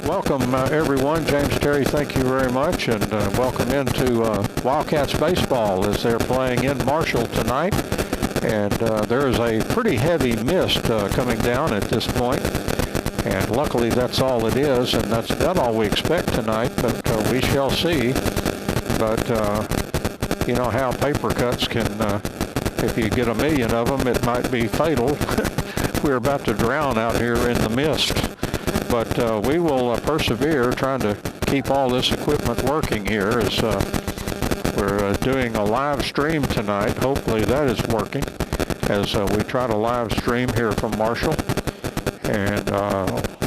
Welcome, everyone. James Terry, thank you very much, and welcome into Wildcats baseball as they're playing in Marshall tonight. And there is a pretty heavy mist coming down at this point, and luckily that's all it is, and that's not all we expect tonight, but we shall see. But you know how paper cuts can, if you get a million of them, it might be fatal. We're about to drown out here in the mist. But we will persevere trying to keep all this equipment working here as we're doing a live stream tonight. Hopefully that is working as we try to live stream here from Marshall. And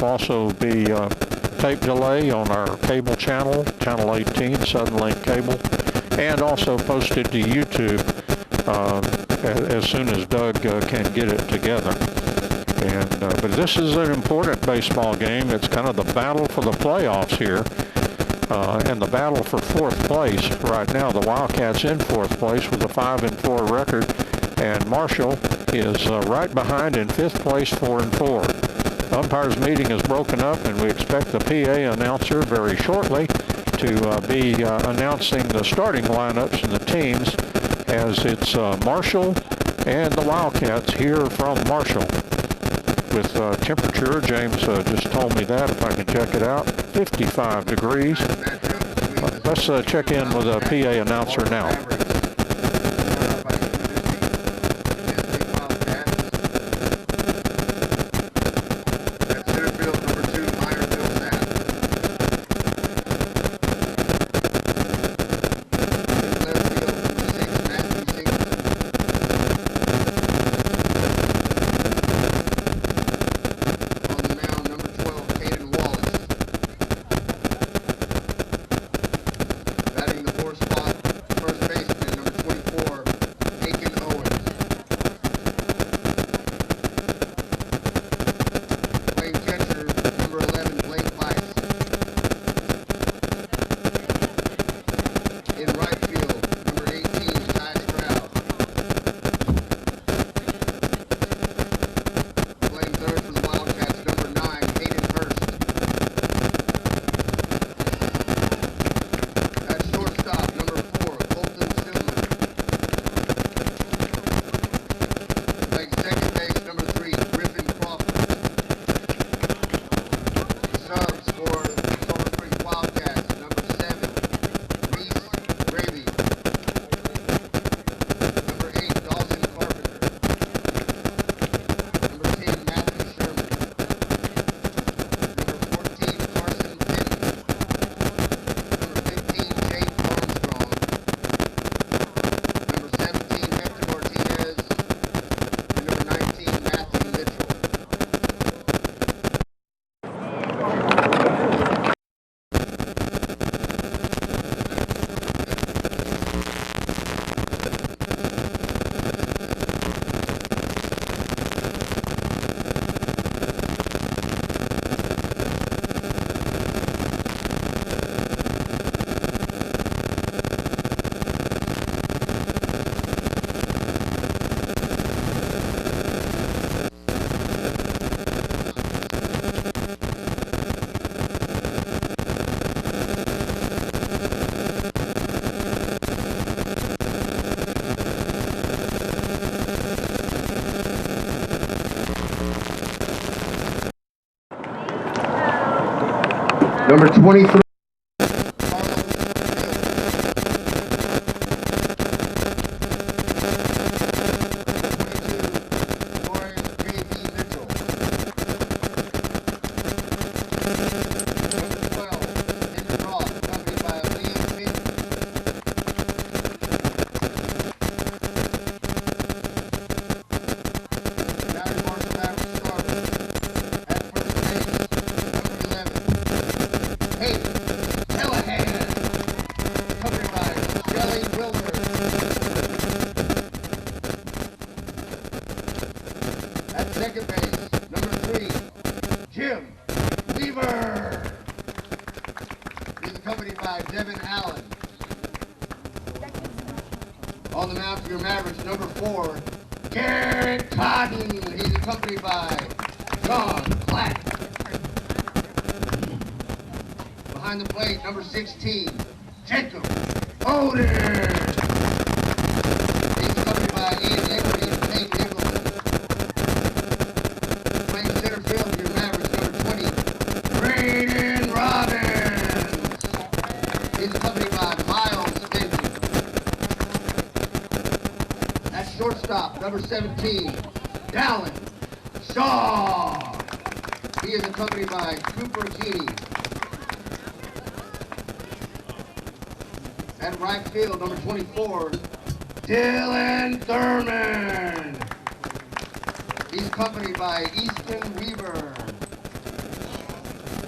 also be tape delay on our cable channel, Channel 18, Southern Link Cable, and also posted to YouTube as soon as Doug can get it together. And but this is an important baseball game. It's kind of the battle for the playoffs here, and the battle for fourth place. Right now, the Wildcats in fourth place with a 5-4 record, and Marshall is right behind in fifth place, 4-4. The umpires meeting is broken up, and we expect the PA announcer very shortly to be announcing the starting lineups and the teams, as it's Marshall and the Wildcats here from Marshall. With temperature, James just told me that, if I can check it out, 55 degrees. Let's check in with a PA announcer now. Number 23. Hayden Callahan, accompanied by At second base, number 3, Jim Weaver. He's accompanied by Devin Allen. On the mound for your Mavericks, number 4, Garrett Cotton. He's accompanied by John Platt. behind the plate, number 16, Jacob Odin. He's accompanied by Ian Emery and Nate Nicholas. Playing center field for your Mavericks, number 20, Hayden Robbins. He's accompanied by Miles Benton. At shortstop, number 17, Dallin Shaw. He is accompanied by Cooper Keeney. At right field, number 24, Dylan Thurman. He's accompanied by Easton Weaver.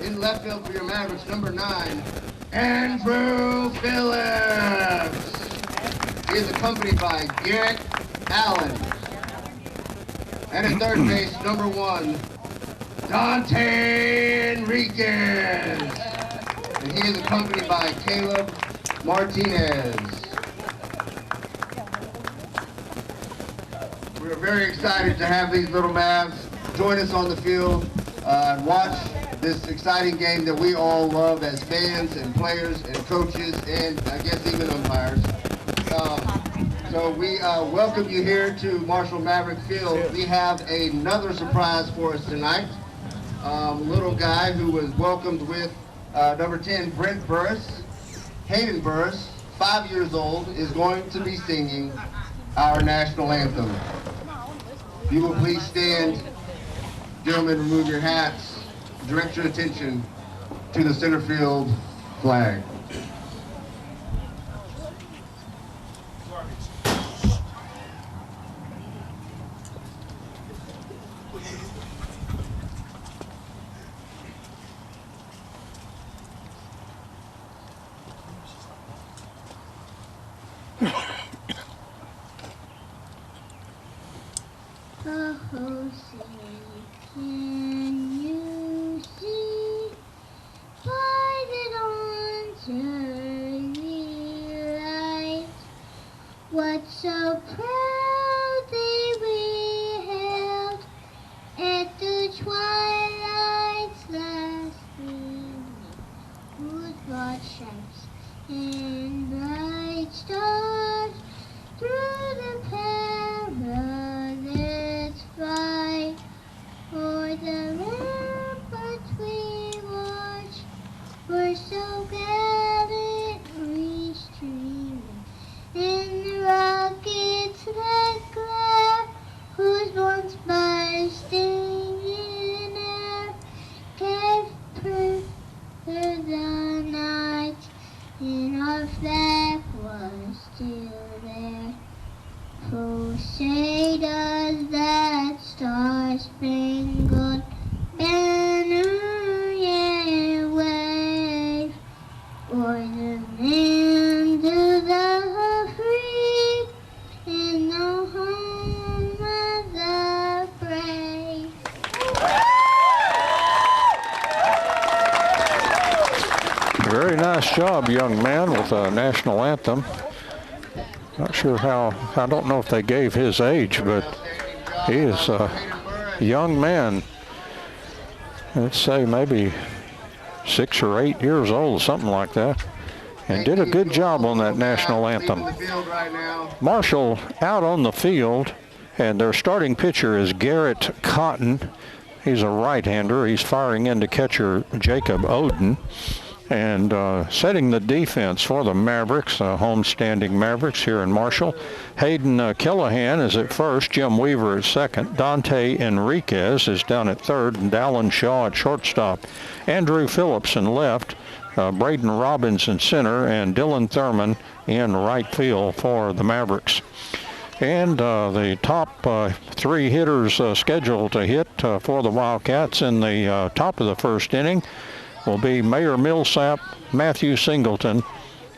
In left field for your Mavericks, number 9, Andrew Phillips. He is accompanied by Garrett Allen. And at third base, number 1, Dante Enriquez. And he is accompanied by Caleb Martinez. We're very excited to have these little Mavs join us on the field and watch this exciting game that we all love as fans and players and coaches and I guess even umpires. So we welcome you here to Marshall Maverick Field. We have another surprise for us tonight. Little guy who was welcomed with number 10, Brent Burris. Hayden Burris, 5 years old, is going to be singing our national anthem. If you will please stand, gentlemen, remove your hats, direct your attention to the center field flag. Oh, say, can you see by the dawn's early light what so proudly we held at the twilight's last gleaming, whose broad stripes and bright stars through the perilous fight for the ramparts we watched were so gallantly streaming in the rockets that glare, whose once bursting in air gave proof that the night in our flag was still there. Oh, say does that star-spangled banner yet wave o'er the land of the free and the home of the brave? Very nice job, young man, with a national anthem. Not sure how, I don't know if they gave his age, but he is a young man. Let's say maybe 6 or 8 years old, something like that. And did a good job on that national anthem. Marshall out on the field, and their starting pitcher is Garrett Cotton. He's a right-hander. He's firing into catcher Jacob Odin. And setting the defense for the Mavericks, homestanding Mavericks here in Marshall. Hayden Callahan is at first, Jim Weaver at second, Dante Enriquez is down at third, and Dallin Shaw at shortstop. Andrew Phillips in left, Braden Robbins in center, and Dylan Thurman in right field for the Mavericks. And the top 3 hitters scheduled to hit for the Wildcats in the top of the first inning will be Mayor Millsap, Matthew Singleton,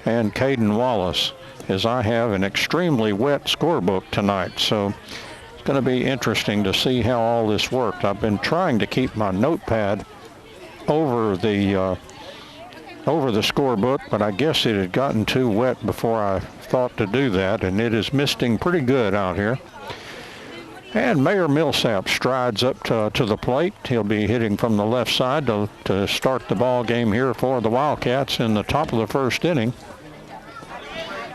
and Caden Wallace, as I have an extremely wet scorebook tonight. So it's going to be interesting to see how all this worked. I've been trying to keep my notepad over the scorebook, but I guess it had gotten too wet before I thought to do that, and it is misting pretty good out here. And Mayor Millsap strides up to the plate. He'll be hitting from the left side to start the ball game here for the Wildcats in the top of the first inning.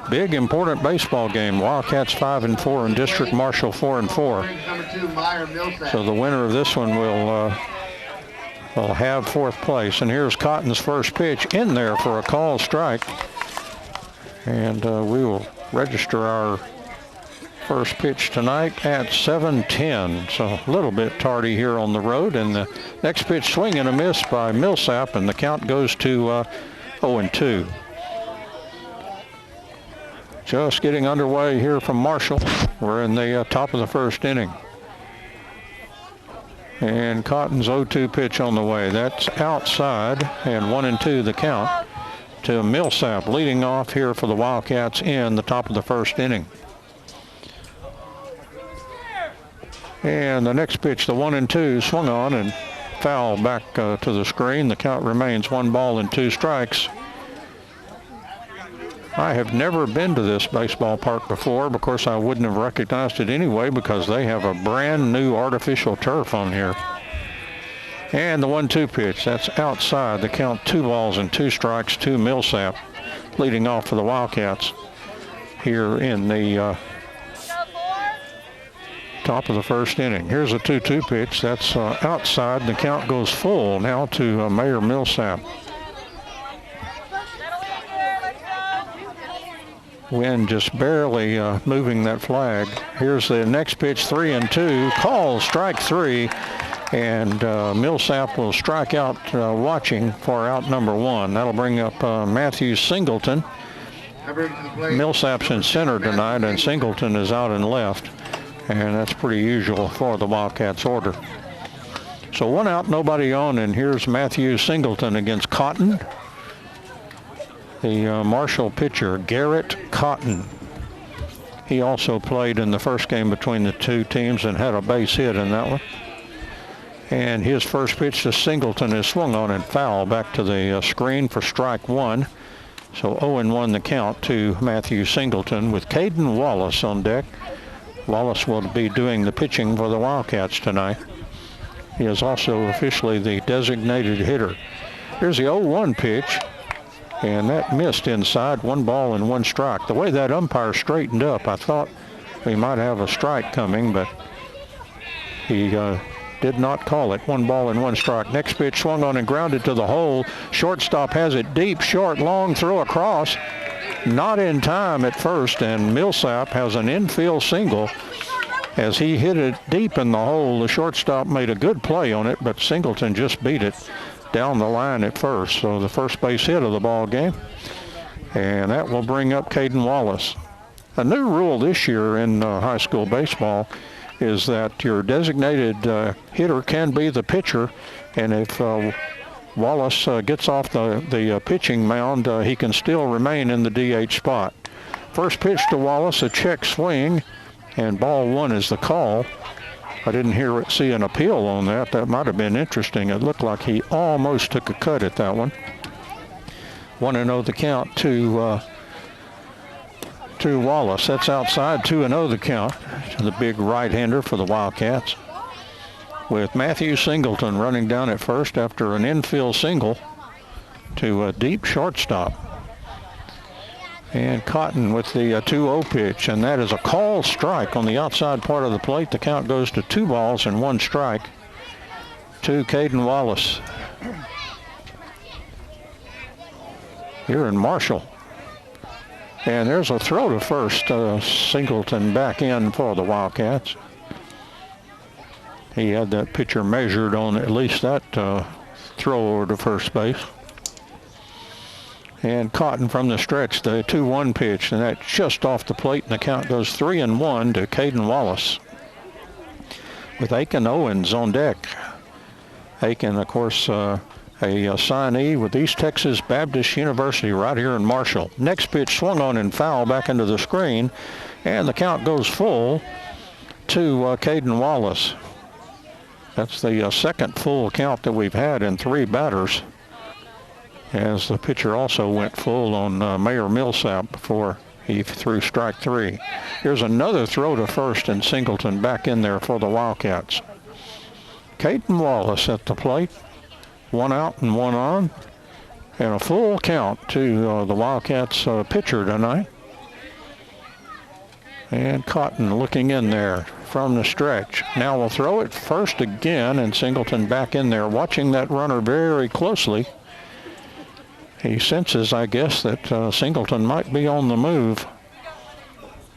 Big, important baseball game. Wildcats 5-4 in district, Marshall 4-4. So the winner of this one will have fourth place. And here's Cotton's first pitch in there for a called strike. And we will register our first pitch tonight at 7:10. So a little bit tardy here on the road. And the next pitch, swing and a miss by Millsap, and the count goes to 0-2. Just getting underway here from Marshall. We're in the top of the first inning. And Cotton's 0-2 pitch on the way. That's outside, and 1-2 the count to Millsap, leading off here for the Wildcats in the top of the first inning. And the next pitch, the 1-2, swung on and foul back to the screen. The count remains 1-2 strikes. I have never been to this baseball park before. Of course, I wouldn't have recognized it anyway because they have a brand new artificial turf on here. And the 1-2 pitch, that's outside. The count 2-2 strikes to Millsap, leading off for the Wildcats here in the top of the first inning. Here's a 2-2 pitch. That's outside. The count goes full now to Mayor Millsap. Wind just barely moving that flag. Here's the next pitch, 3-2. Call, strike 3. And Millsap will strike out watching for out number 1. That'll bring up Matthew Singleton. Millsap's in center tonight, and Singleton is out in left. And that's pretty usual for the Wildcats order. So 1 out, nobody on, and here's Matthew Singleton against Cotton. The Marshall pitcher, Garrett Cotton. He also played in the first game between the two teams and had a base hit in that one. And his first pitch to Singleton is swung on and foul back to the screen for strike 1. So 0-1 the count to Matthew Singleton with Caden Wallace on deck. Wallace will be doing the pitching for the Wildcats tonight. He is also officially the designated hitter. Here's the 0-1 pitch. And that missed inside, 1-1 strike. The way that umpire straightened up, I thought we might have a strike coming, but he did not call it. 1-1 strike. Next pitch swung on and grounded to the hole. Shortstop has it deep, short, long throw across. Not in time at first, and Millsap has an infield single. As he hit it deep in the hole, the shortstop made a good play on it, but Singleton just beat it down the line at first. So the first base hit of the ball game. And that will bring up Caden Wallace. A new rule this year in high school baseball is that your designated hitter can be the pitcher. And if Wallace gets off the pitching mound, he can still remain in the DH spot. First pitch to Wallace, a check swing, and ball 1 is the call. I didn't see an appeal on that. That might have been interesting. It looked like he almost took a cut at that one. 1-0 the count to Wallace. That's outside. 2-0 the count to the big right-hander for the Wildcats. With Matthew Singleton running down at first after an infield single to a deep shortstop. And Cotton with the 2-0 pitch, and that is a called strike on the outside part of the plate. The count goes to 2-1 strike to Caden Wallace. Here in Marshall. And there's a throw to first. Singleton back in for the Wildcats. He had that pitcher measured on at least that throw over to first base. And Cotton from the stretch, the 2-1 pitch, and that's just off the plate, and the count goes 3-1 to Caden Wallace. With Aiken Owens on deck. Aiken, of course, a signee with East Texas Baptist University right here in Marshall. Next pitch swung on and foul back into the screen, and the count goes full to Caden Wallace. That's the second full count that we've had in 3 batters, as the pitcher also went full on Mayor Millsap before He threw strike 3. Here's another throw to first, and Singleton back in there for the Wildcats. Hayden Wallace at the plate. 1 out and 1 on. And a full count to the Wildcats pitcher tonight. And Cotton looking in there from the stretch. Now we'll throw it first again, and Singleton back in there watching that runner very closely. He senses, I guess, that Singleton might be on the move.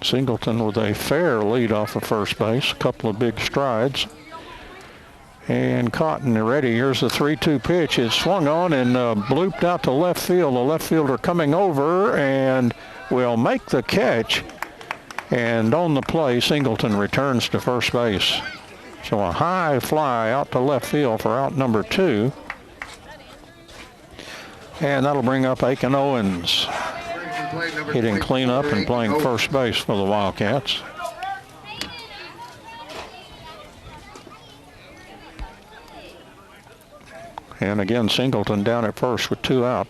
Singleton with a fair lead off of first base, a couple of big strides. And Cotton ready. Here's the 3-2 pitch. It's swung on and blooped out to left field. The left fielder coming over and will make the catch. And on the play, Singleton returns to first base. So a high fly out to left field for out number 2. And that'll bring up Aiken Owens, hitting cleanup and playing first base for the Wildcats. And again, Singleton down at first with 2 out.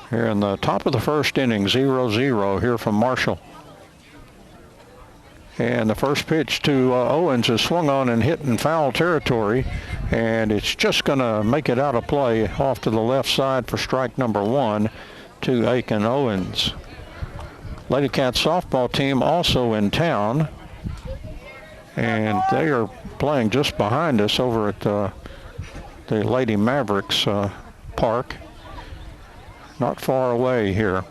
Here in the top of the first inning, 0-0 here from Marshall. And the first pitch to Owens is swung on and hit in foul territory. And it's just going to make it out of play off to the left side for strike number 1 to Aiken Owens. Lady Cats softball team also in town. And they are playing just behind us over at the Lady Mavericks park. Not far away here.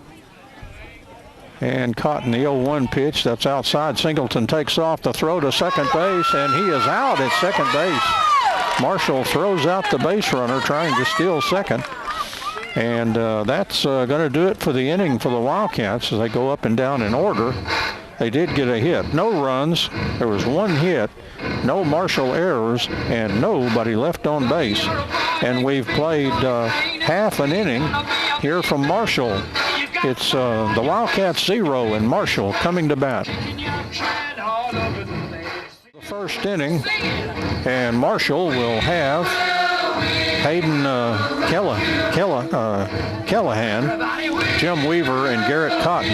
And Cotton, the 0-1 pitch, that's outside. Singleton takes off the throw to second base, and he is out at second base. Marshall throws out the base runner trying to steal second. And that's going to do it for the inning for the Wildcats as they go up and down in order. They did get a hit. No runs. There was 1 hit, no Marshall errors, and nobody left on base. And we've played half an inning here from Marshall. It's the Wildcats 0 and Marshall coming to bat. The first inning, and Marshall will have Hayden Callahan, Jim Weaver, and Garrett Cotton.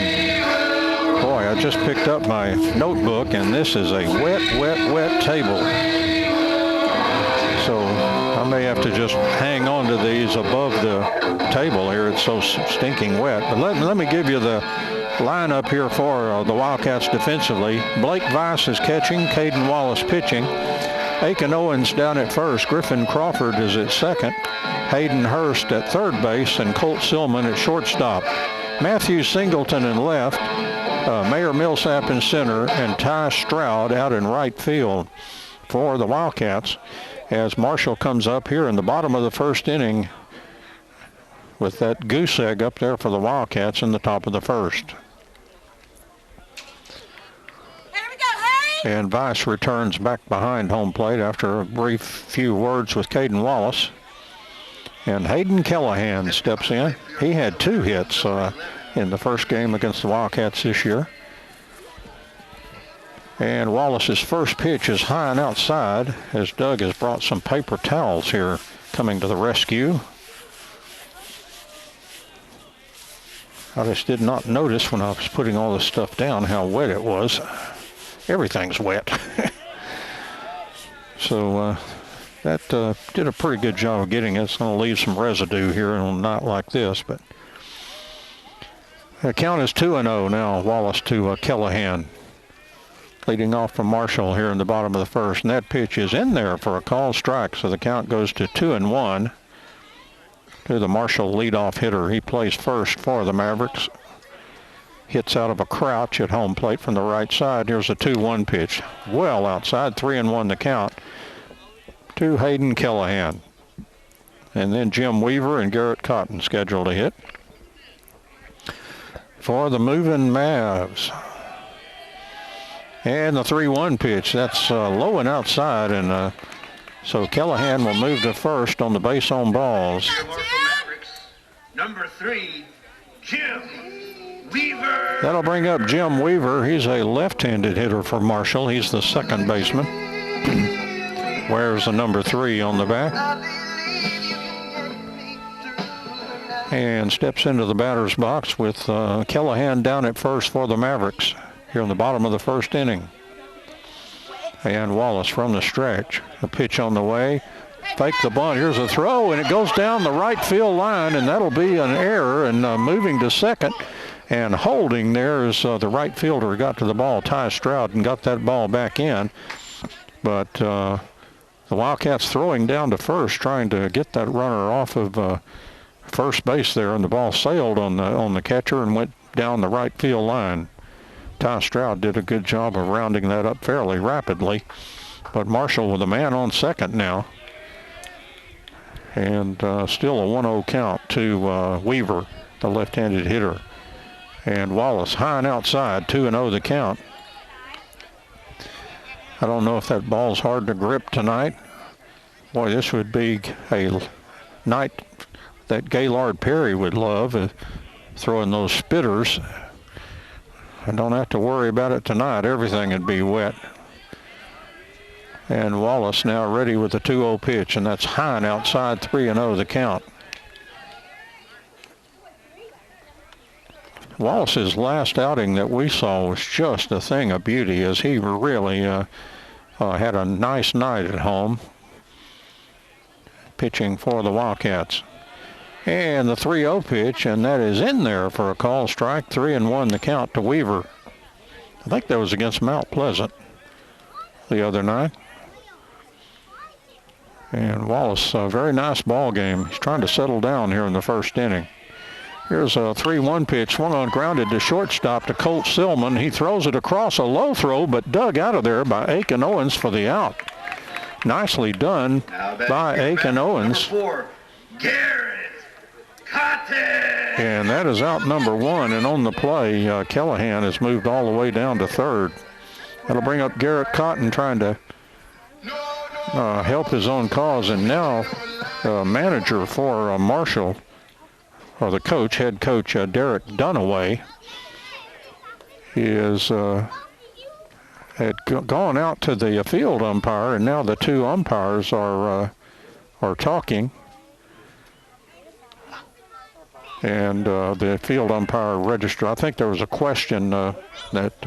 Boy, I just picked up my notebook, and this is a wet table. So I may have to just hang on to these above the table here. It's so stinking wet. But let me give you the lineup here for the Wildcats defensively. Blake Weiss is catching, Caden Wallace pitching. Aiken Owens down at first. Griffin Crawford is at second. Hayden Hurst at third base, and Colt Stillman at shortstop. Matthew Singleton in left. Mayor Millsap in center, and Ty Stroud out in right field for the Wildcats as Marshall comes up here in the bottom of the first inning with that goose egg up there for the Wildcats in the top of the first. And Weiss returns back behind home plate after a brief few words with Caden Wallace. And Hayden Callahan steps in. He had 2 hits in the first game against the Wildcats this year. And Wallace's first pitch is high and outside as Doug has brought some paper towels here coming to the rescue. I just did not notice when I was putting all this stuff down how wet it was. Everything's wet. So that did a pretty good job of getting it. It's going to leave some residue here on a night like this, but the count is 2-0 now. Wallace to Callahan. Leading off from Marshall here in the bottom of the first, and that pitch is in there for a called strike, so the count goes to 2-1 to the Marshall leadoff hitter. He plays first for the Mavericks. Hits out of a crouch at home plate from the right side. Here's a 2-1 pitch. Well outside, 3-1 the count to Hayden Callahan. And then Jim Weaver and Garrett Cotton scheduled to hit for the moving Mavs. And the 3-1 pitch, that's low and outside, and so Callahan will move to first on the base on balls. Number 3, Jim Weaver. That'll bring up Jim Weaver. He's a left-handed hitter for Marshall. He's the second baseman. Wears the number 3 on the back. and steps into the batter's box with Callahan down at first for the Mavericks here in the bottom of the first inning. And Wallace from the stretch. A pitch on the way. Fake the bunt. Here's a throw, and it goes down the right field line, and that'll be an error. And moving to second and holding there is the right fielder got to the ball, Ty Stroud, and got that ball back in. But the Wildcats throwing down to first, trying to get that runner off of first base there, and the ball sailed on the catcher and went down the right field line. Ty Stroud did a good job of rounding that up fairly rapidly. But Marshall with a man on second now. And still a 1-0 count to Weaver, the left-handed hitter. And Wallace high and outside, 2-0 the count. I don't know if that ball's hard to grip tonight. Boy, this would be a night that Gaylord Perry would love, throwing those spitters. I don't have to worry about it tonight. Everything would be wet. And Wallace now ready with the 2-0 pitch, and that's high and outside, 3-0 the count. Wallace's last outing that we saw was just a thing of beauty, as he really had a nice night at home pitching for the Wildcats. And the 3-0 pitch, and that is in there for a call strike. 3-1 the count to Weaver. I think that was against Mount Pleasant the other night. And Wallace, a very nice ball game. He's trying to settle down here in the first inning. Here's a 3-1 pitch, swung on, grounded to shortstop to Colton Stillman. He throws it across, a low throw, but dug out of there by Aiken Owens for the out. Nicely done by Aiken Owens. Four, Garrett Cotton. And that is out number 1. And on the play, Callahan has moved all the way down to third. That'll bring up Garrett Cotton trying to help his own cause. And now manager for Marshall, or the coach, head coach Derek Dunaway, is had gone out to the field umpire, and now the two umpires are talking. And the field umpire registered. I think there was a question that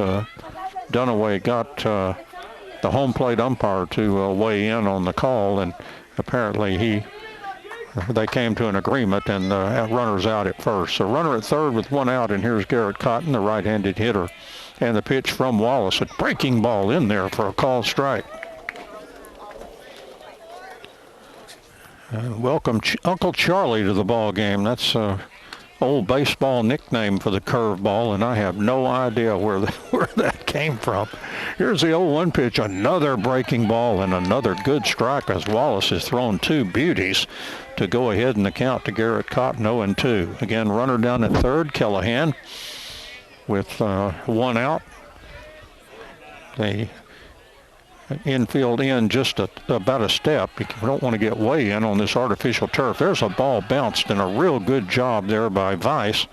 Dunaway got the home plate umpire to weigh in on the call, and apparently they came to an agreement, and the runner's out at first. So runner at third with 1 out, and here's Garrett Cotton, the right-handed hitter. And the pitch from Wallace, a breaking ball in there for a called strike. Welcome Uncle Charlie to the ball game. That's old baseball nickname for the curveball, and I have no idea where that came from. Here's the 0-1 pitch, another breaking ball, and another good strike as Wallace has thrown 2 beauties to go ahead in the count to Garrett Cotton, 0-2. Again, runner down at third, Callahan with 1 out. The infield in just about a step. You don't want to get way in on this artificial turf. There's a ball bounced, and a real good job there by Weiss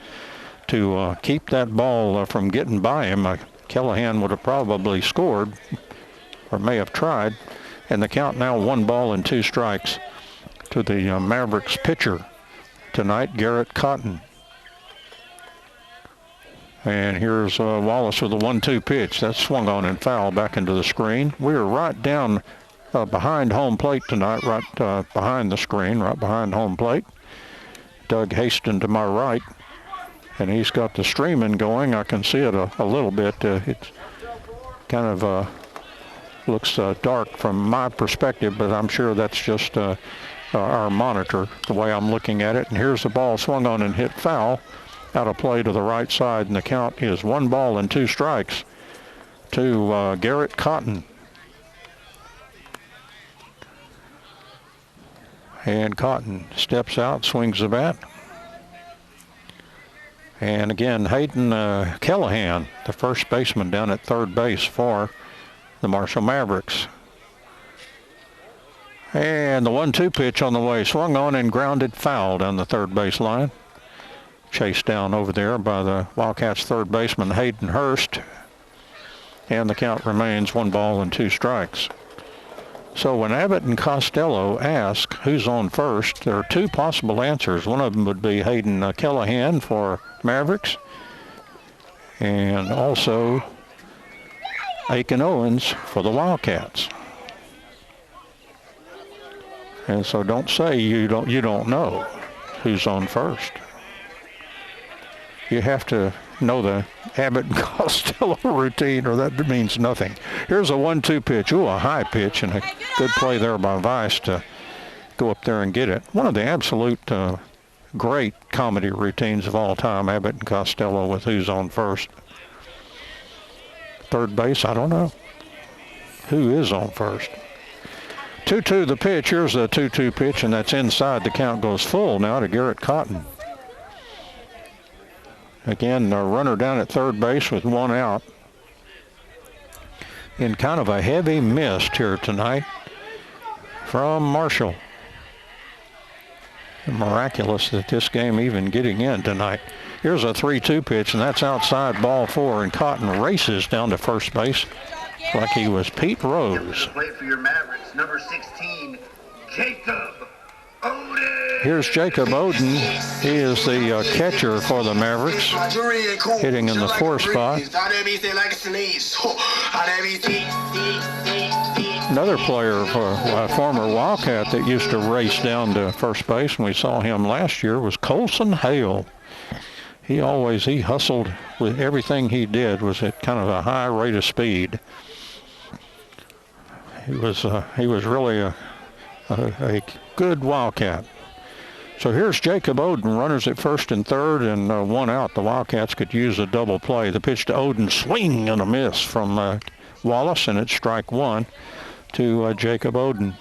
to keep that ball from getting by him. Callahan would have probably scored, or may have tried. And the count now 1-2 strikes to the Mavericks pitcher tonight, Garrett Cotton. And here's Wallace with a 1-2 pitch. That's swung on and foul back into the screen. We are right down behind home plate tonight, right behind the screen, right behind home plate. Doug Haston to my right, and he's got the streaming going. I can see it a little bit. It kind of looks dark from my perspective, but I'm sure that's just our monitor, the way I'm looking at it. And here's the ball swung on and hit foul. Out of play to the right side, and the count is 1-2 strikes to Garrett Cotton. And Cotton steps out, swings the bat. And again, Hayden Callahan, the first baseman down at third base for the Marshall Mavericks. And the 1-2 pitch on the way, swung on and grounded foul down the third base line. Chased down over there by the Wildcats third baseman Hayden Hurst, and the count remains 1-2 strikes. So when Abbott and Costello ask who's on first, there are two possible answers. One of them would be Hayden Callahan for Mavericks, and also Aiken Owens for the Wildcats. And so don't say you don't know who's on first. You have to know the Abbott and Costello routine, or that means nothing. Here's a 1-2 pitch. Ooh, a high pitch, and a good play there by Weiss to go up there and get it. One of the absolute great comedy routines of all time, Abbott and Costello with who's on first. Third base, I don't know. Who is on first? 2-2 the pitch. Here's the 2-2 pitch, and that's inside. The count goes full now to Garrett Cotton. Again, a runner down at third base with one out. In kind of a heavy mist here tonight from Marshall. Miraculous that this game even getting in tonight. Here's a 3-2 pitch, and that's outside, ball 4, and Cotton races down to first base like he was Pete Rose. Play for your Mavericks, number 16, Jacob Odin. Here's Jacob Odin. He is the catcher for the Mavericks, hitting in the 4 spot. Another player, for a former Wildcat that used to race down to first base, and we saw him last year, was Colson Hale. He hustled with everything he did, was at kind of a high rate of speed. He was really a good Wildcat. So here's Jacob Odin, runners at first and third, and one out. The Wildcats could use a double play. The pitch to Odin, swing and a miss from Wallace, and it's strike 1 to Jacob Odin.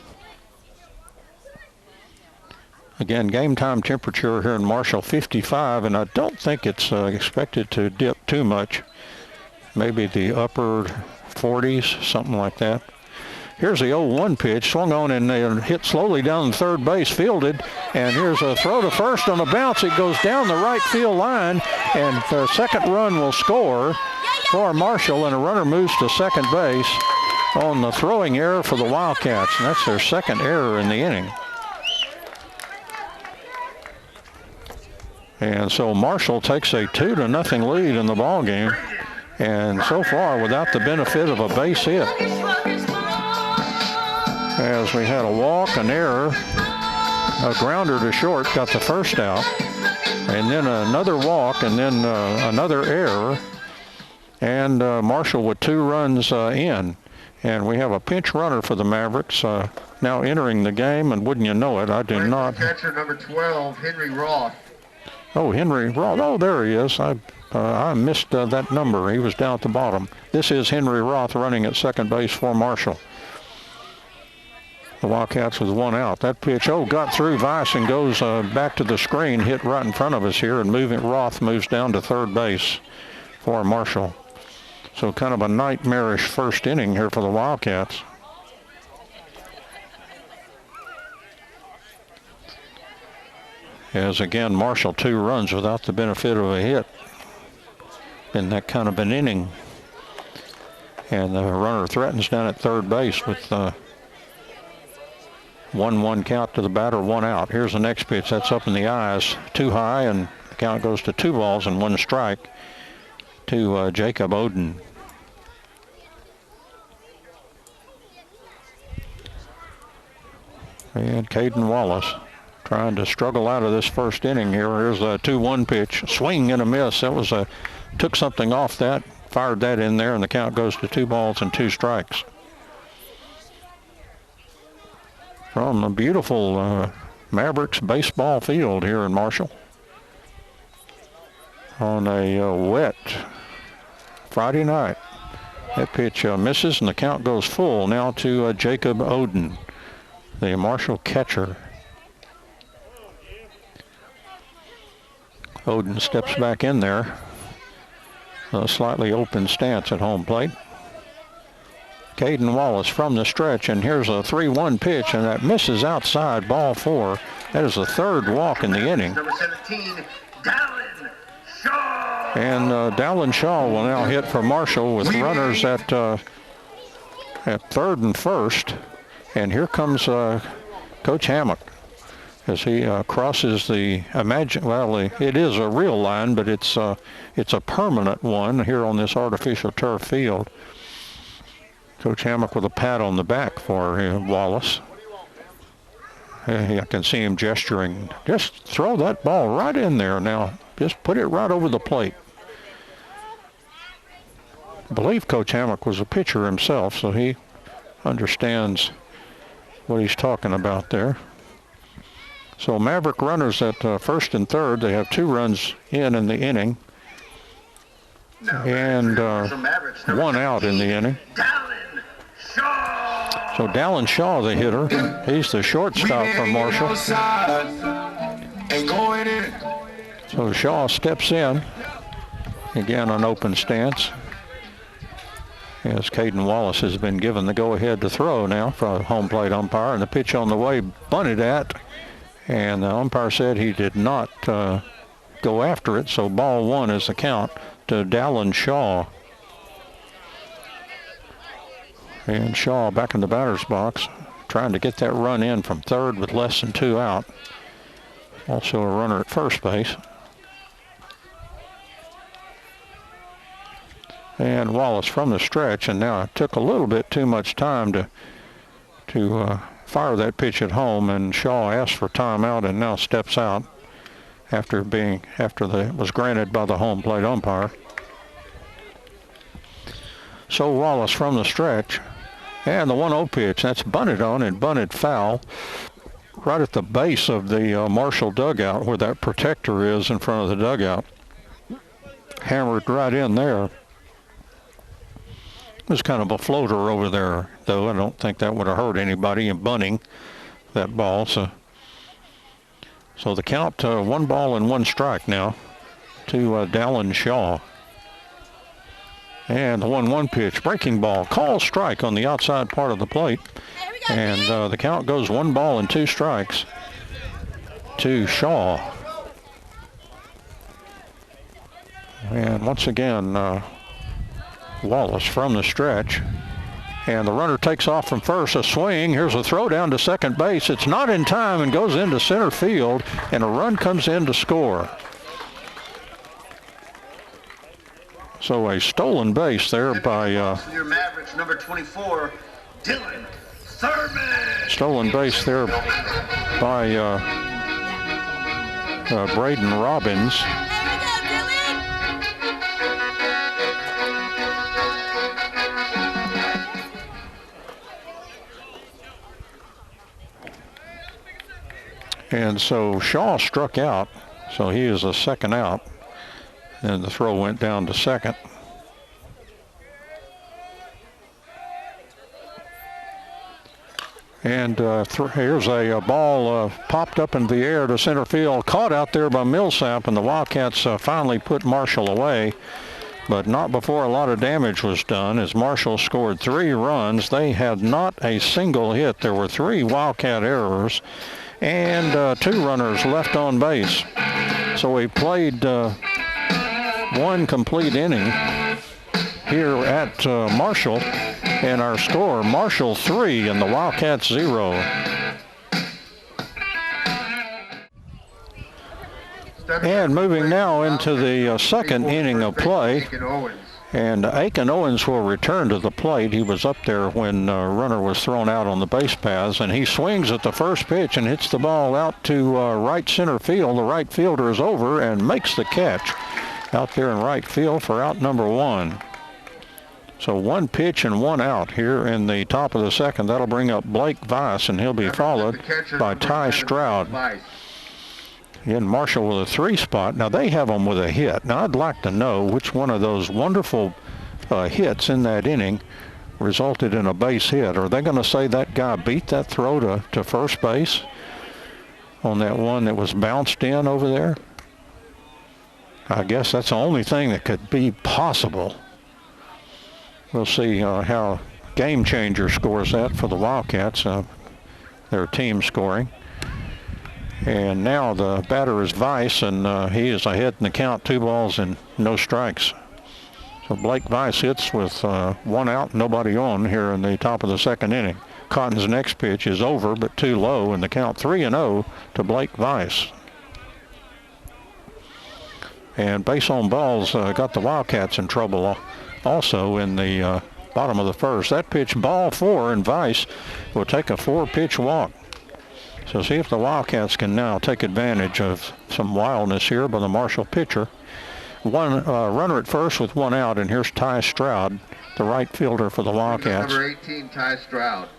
Again, game time temperature here in Marshall, 55, and I don't think it's expected to dip too much. Maybe the upper 40s, something like that. Here's the 0-1 pitch, swung on and hit slowly down the third base, fielded, and here's a throw to first on a bounce. It goes down the right field line, and the second run will score for Marshall, and a runner moves to second base on the throwing error for the Wildcats, and that's their second error in the inning. And so Marshall takes a 2-0 lead in the ball game, and so far without the benefit of a base hit. As we had a walk, an error, a grounder to short, got the first out, and then another walk, and then another error, and Marshall with 2 runs in. And we have a pinch runner for the Mavericks now entering the game, and wouldn't you know it, I do not. Catcher number 12, Henry Roth. Oh, Henry Roth. Oh, there he is. I missed that number. He was down at the bottom. This is Henry Roth running at second base for Marshall. The Wildcats with 1 out. That pitch, got through Weiss and goes back to the screen, hit right in front of us here, and Roth moves down to third base for Marshall. So kind of a nightmarish first inning here for the Wildcats. As again, Marshall 2 runs without the benefit of a hit. Been that kind of an inning. And the runner threatens down at third base with 1-1 count to the batter, 1 out. Here's the next pitch. That's up in the eyes, too high, and the count goes to 2 balls and 1 strike to Jacob Odin. And Caden Wallace trying to struggle out of this first inning here. Here's a 2-1 pitch, swing and a miss. That was took something off that, fired that in there, and the count goes to 2 balls and 2 strikes. From a beautiful Mavericks baseball field here in Marshall on a wet Friday night. That pitch misses, and the count goes full now to Jacob Odin, the Marshall catcher. Odin steps back in there. A slightly open stance at home plate. Caden Wallace from the stretch, and here's a 3-1 pitch, and that misses outside, ball 4. That is the 3rd walk in the inning. Number 17, Dallin Shaw. And Dallin Shaw will now hit for Marshall with runners at 3rd and 1st. And here comes Coach Hammock as he crosses the it is a real line, but it's a permanent one here on this artificial turf field. Coach Hammock with a pat on the back for Wallace. I can see him gesturing. Just throw that ball right in there now. Just put it right over the plate. I believe Coach Hammock was a pitcher himself, so he understands what he's talking about there. So Maverick runners at first and third. They have 2 runs in the inning. And 1 out in the inning. So Dallin Shaw, the hitter, he's the shortstop for Marshall. So Shaw steps in, again an open stance, as Caden Wallace has been given the go-ahead to throw now from home plate umpire, and the pitch on the way bunted at, and the umpire said he did not go after it, so ball 1 is the count to Dallin Shaw. And Shaw back in the batter's box, trying to get that run in from third with less than 2 out. Also a runner at first base. And Wallace from the stretch, and now it took a little bit too much time to fire that pitch at home, and Shaw asked for timeout and now steps out after it was granted by the home plate umpire. So Wallace from the stretch, and the 1-0 pitch, that's bunted on and bunted foul right at the base of the Marshall dugout where that protector is in front of the dugout. Hammered right in there. It was kind of a floater over there, though. I don't think that would have hurt anybody in bunting that ball. So the count, 1 ball and 1 strike now to Dallin Shaw. And the 1-1 pitch, breaking ball, call strike on the outside part of the plate. And the count goes 1 ball and 2 strikes to Shaw. And once again, Wallace from the stretch. And the runner takes off from first, a swing. Here's a throw down to second base. It's not in time and goes into center field, and a run comes in to score. So a stolen base there by Mavericks, number 24, Dylan Thurman. Stolen base there by Braden Robbins. And so Shaw struck out, so he is a second out. And the throw went down to second. And here's a ball popped up in the air to center field, caught out there by Millsap, and the Wildcats finally put Marshall away, but not before a lot of damage was done, as Marshall scored 3 runs. They had not a single hit. There were 3 Wildcat errors and 2 runners left on base. So we played 1 complete inning here at Marshall, and our score, Marshall 3 and the Wildcats 0. And moving now into the second inning of play, and Aiken Owens will return to the plate. He was up there when runner was thrown out on the base paths, and he swings at the first pitch and hits the ball out to right center field. The right fielder is over and makes the catch out there in right field for out number 1. So 1 pitch and 1 out here in the top of the second. That'll bring up Blake Weiss, and he'll be followed by Ty Stroud. Again, Marshall with a 3 spot. Now they have them with a hit. Now I'd like to know which one of those wonderful hits in that inning resulted in a base hit. Are they going to say that guy beat that throw to first base on that one that was bounced in over there? I guess that's the only thing that could be possible. We'll see how Game Changer scores that for the Wildcats, their team scoring. And now the batter is Weiss, and he is ahead in the count, 2 balls and no strikes. So Blake Weiss hits with 1 out, nobody on here in the top of the second inning. Cotton's next pitch is over, but too low, and the count 3-0 to Blake Weiss. And base on balls got the Wildcats in trouble also in the bottom of the first. That pitch, ball 4, and Weiss will take a 4-pitch walk. So see if the Wildcats can now take advantage of some wildness here by the Marshall pitcher. One runner at first with 1 out, and here's Ty Stroud, the right fielder for the Wildcats. Number 18, Ty Stroud.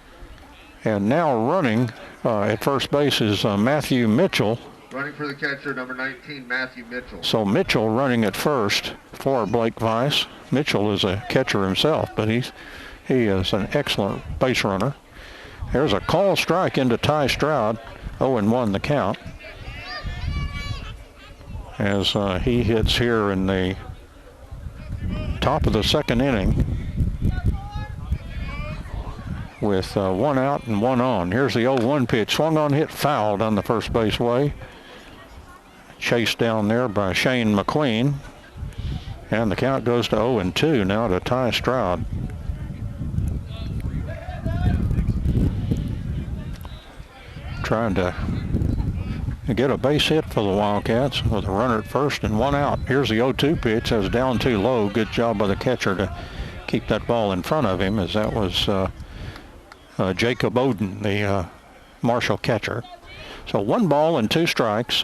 And now running at first base is Matthew Mitchell. Running for the catcher, number 19, Matthew Mitchell. So Mitchell running at first for Blake Weiss. Mitchell is a catcher himself, but he is an excellent base runner. There's a call strike into Ty Stroud, 0-1 the count, as he hits here in the top of the second inning with 1 out and 1 on. Here's the 0-1 pitch, swung on, hit foul down the first base way. Chased down there by Shane McQueen, and the count goes to 0-2 now to Ty Stroud. Trying to get a base hit for the Wildcats with a runner at first and 1 out. Here's the 0-2 pitch. That's down too low. Good job by the catcher to keep that ball in front of him, as that was Jacob Odin, the Marshall catcher. So 1 ball and 2 strikes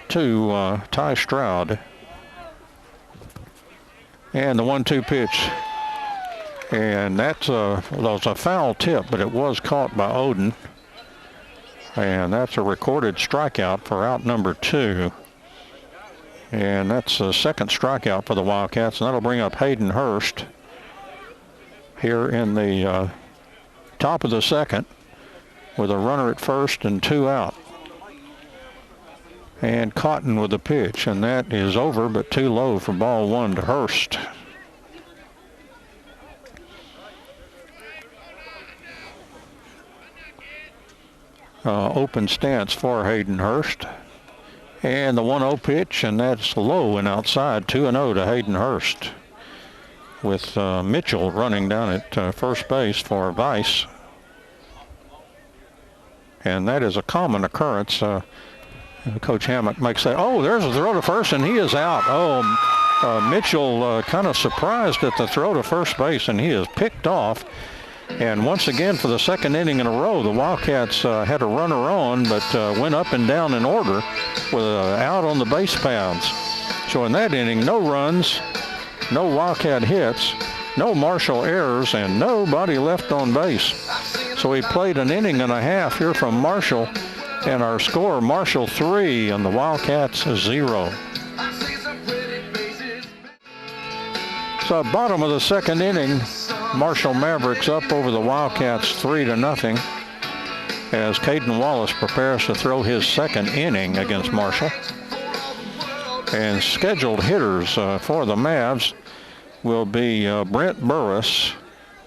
to Ty Stroud. And the 1-2 pitch. And that was a foul tip, but it was caught by Odin. And that's a recorded strikeout for out number 2. And that's the second strikeout for the Wildcats, and that'll bring up Hayden Hurst here in the top of the second with a runner at first and 2 out. And Cotton with the pitch, and that is over, but too low for ball 1 to Hurst. Open stance for Hayden Hurst. And the 1-0 pitch, and that's low and outside, 2-0 to Hayden Hurst, with Mitchell running down at first base for Weiss. And that is a common occurrence. Coach Hammock makes that. Oh, there's a throw to first, and he is out. Mitchell kind of surprised at the throw to first base, and he is picked off. And once again, for the second inning in a row, the Wildcats had a runner on, but went up and down in order with out on the base paths. So in that inning, no runs, no Wildcat hits, no Marshall errors, and nobody left on base. So we played an inning and a half here from Marshall, and our score, Marshall 3 and the Wildcats 0. So bottom of the second inning, Marshall Mavericks up over the Wildcats 3-0 as Caden Wallace prepares to throw his second inning against Marshall. And scheduled hitters for the Mavs will be Brent Burris,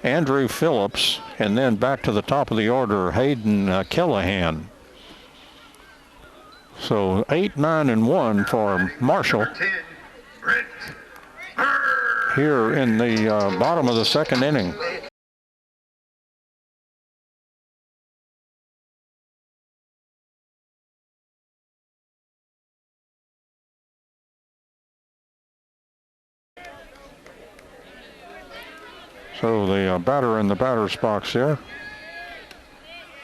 Andrew Phillips, and then back to the top of the order, Hayden Callahan. So 8-9-1 for Marshall here in the bottom of the second inning. So the batter in the batter's box there.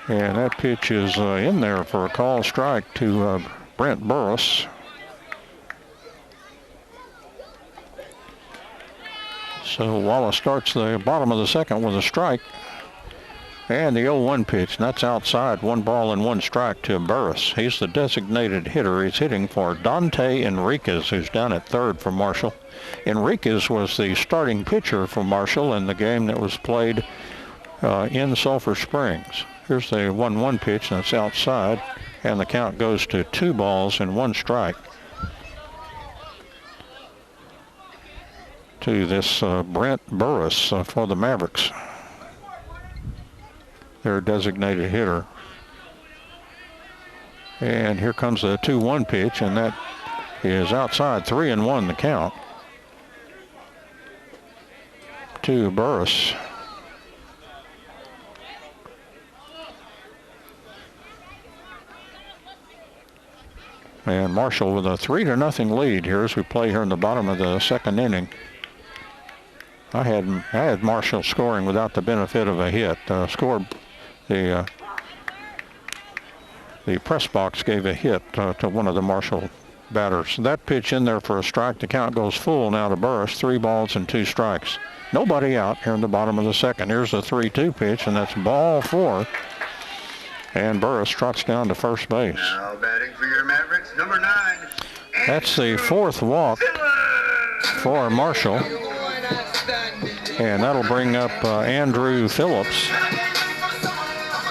And that pitch is in there for a call strike to Brent Burris. So Wallace starts the bottom of the second with a strike. And the 0-1 pitch, and that's outside, 1 ball and 1 strike to Burris. He's the designated hitter. He's hitting for Dante Enriquez, who's down at third for Marshall. Enriquez was the starting pitcher for Marshall in the game that was played in Sulphur Springs. Here's the 1-1 pitch, and it's outside, and the count goes to 2 balls and 1 strike to this Brent Burris for the Mavericks, their designated hitter. And here comes the 2-1 pitch, and that is outside, 3-1 the count to Burris. And Marshall with a 3-0 lead here as we play here in the bottom of the second inning. I had Marshall scoring without the benefit of a hit. The press box gave a hit to one of the Marshall batters. That pitch in there for a strike. The count goes full now to Burris. 3 balls and 2 strikes. Nobody out here in the bottom of the second. Here's the 3-2 pitch, and that's ball 4. And Burris trots down to first base. Now batting for your Mavericks, number 9. That's the 4th walk for Marshall. And that'll bring up Andrew Phillips.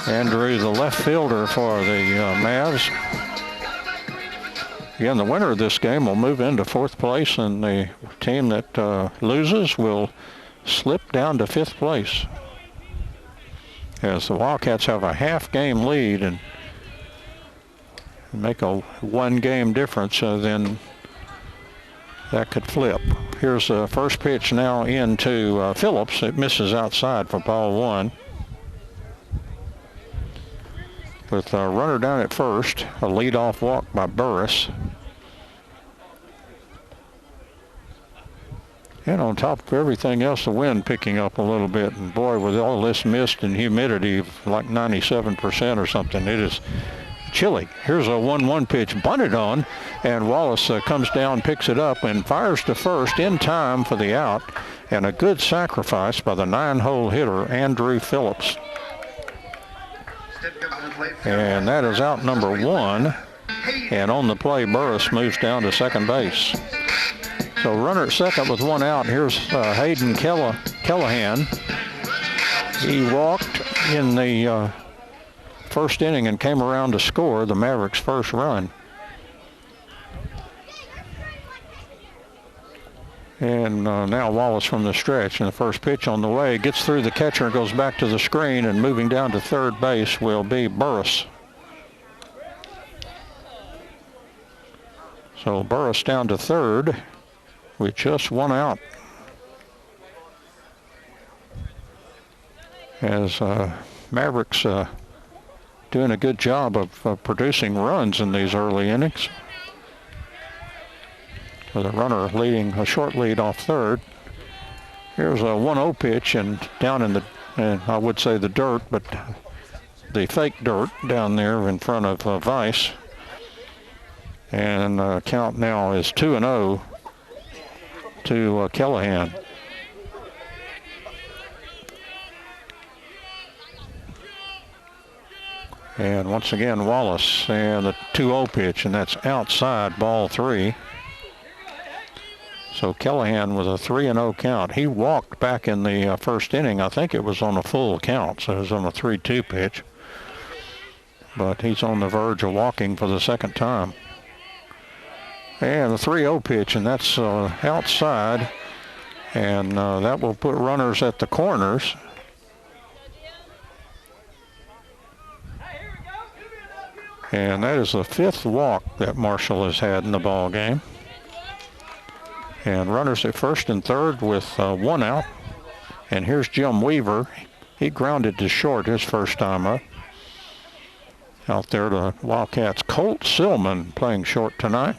Andrew, the left fielder for the Mavs. Again, the winner of this game will move into 4th place, and the team that loses will slip down to 5th place. As the Wildcats have a half-game lead and make a 1-game difference, then that could flip. Here's the first pitch now into Phillips. It misses outside for ball 1. With a runner down at first, a leadoff walk by Burris. And on top of everything else, the wind picking up a little bit. And boy, with all this mist and humidity, like 97% or something, it is chilly. Here's a 1-1 pitch bunted on, and Wallace comes down, picks it up, and fires to first in time for the out. And a good sacrifice by the 9-hole hitter, Andrew Phillips. And that is out number 1. And on the play, Burris moves down to second base. So runner at second with 1 out. Here's Hayden Callahan. He walked in the first inning and came around to score the Mavericks' first run. And now Wallace from the stretch, and the first pitch on the way. Gets through the catcher and goes back to the screen, and moving down to third base will be Burris. So Burris down to third with just 1 out. As Mavericks doing a good job of producing runs in these early innings. With a runner leading a short lead off third. Here's a 1-0 pitch, and down in the, I would say the dirt, but the fake dirt down there in front of Weiss. And count now is 2-0 to Callahan. And once again, Wallace, and the 2-0 pitch, and that's outside, ball 3. So Callahan with a 3-0 count. He walked back in the first inning. I think it was on a full count, so it was on a 3-2 pitch. But he's on the verge of walking for the second time. And the 3-0 pitch, and that's outside. And that will put runners at the corners. And that is the 5th walk that Marshall has had in the ball game. And runners at first and third with 1 out. And here's Jim Weaver. He grounded to short his first time up. Out there to Wildcats, Colton Stillman playing short tonight.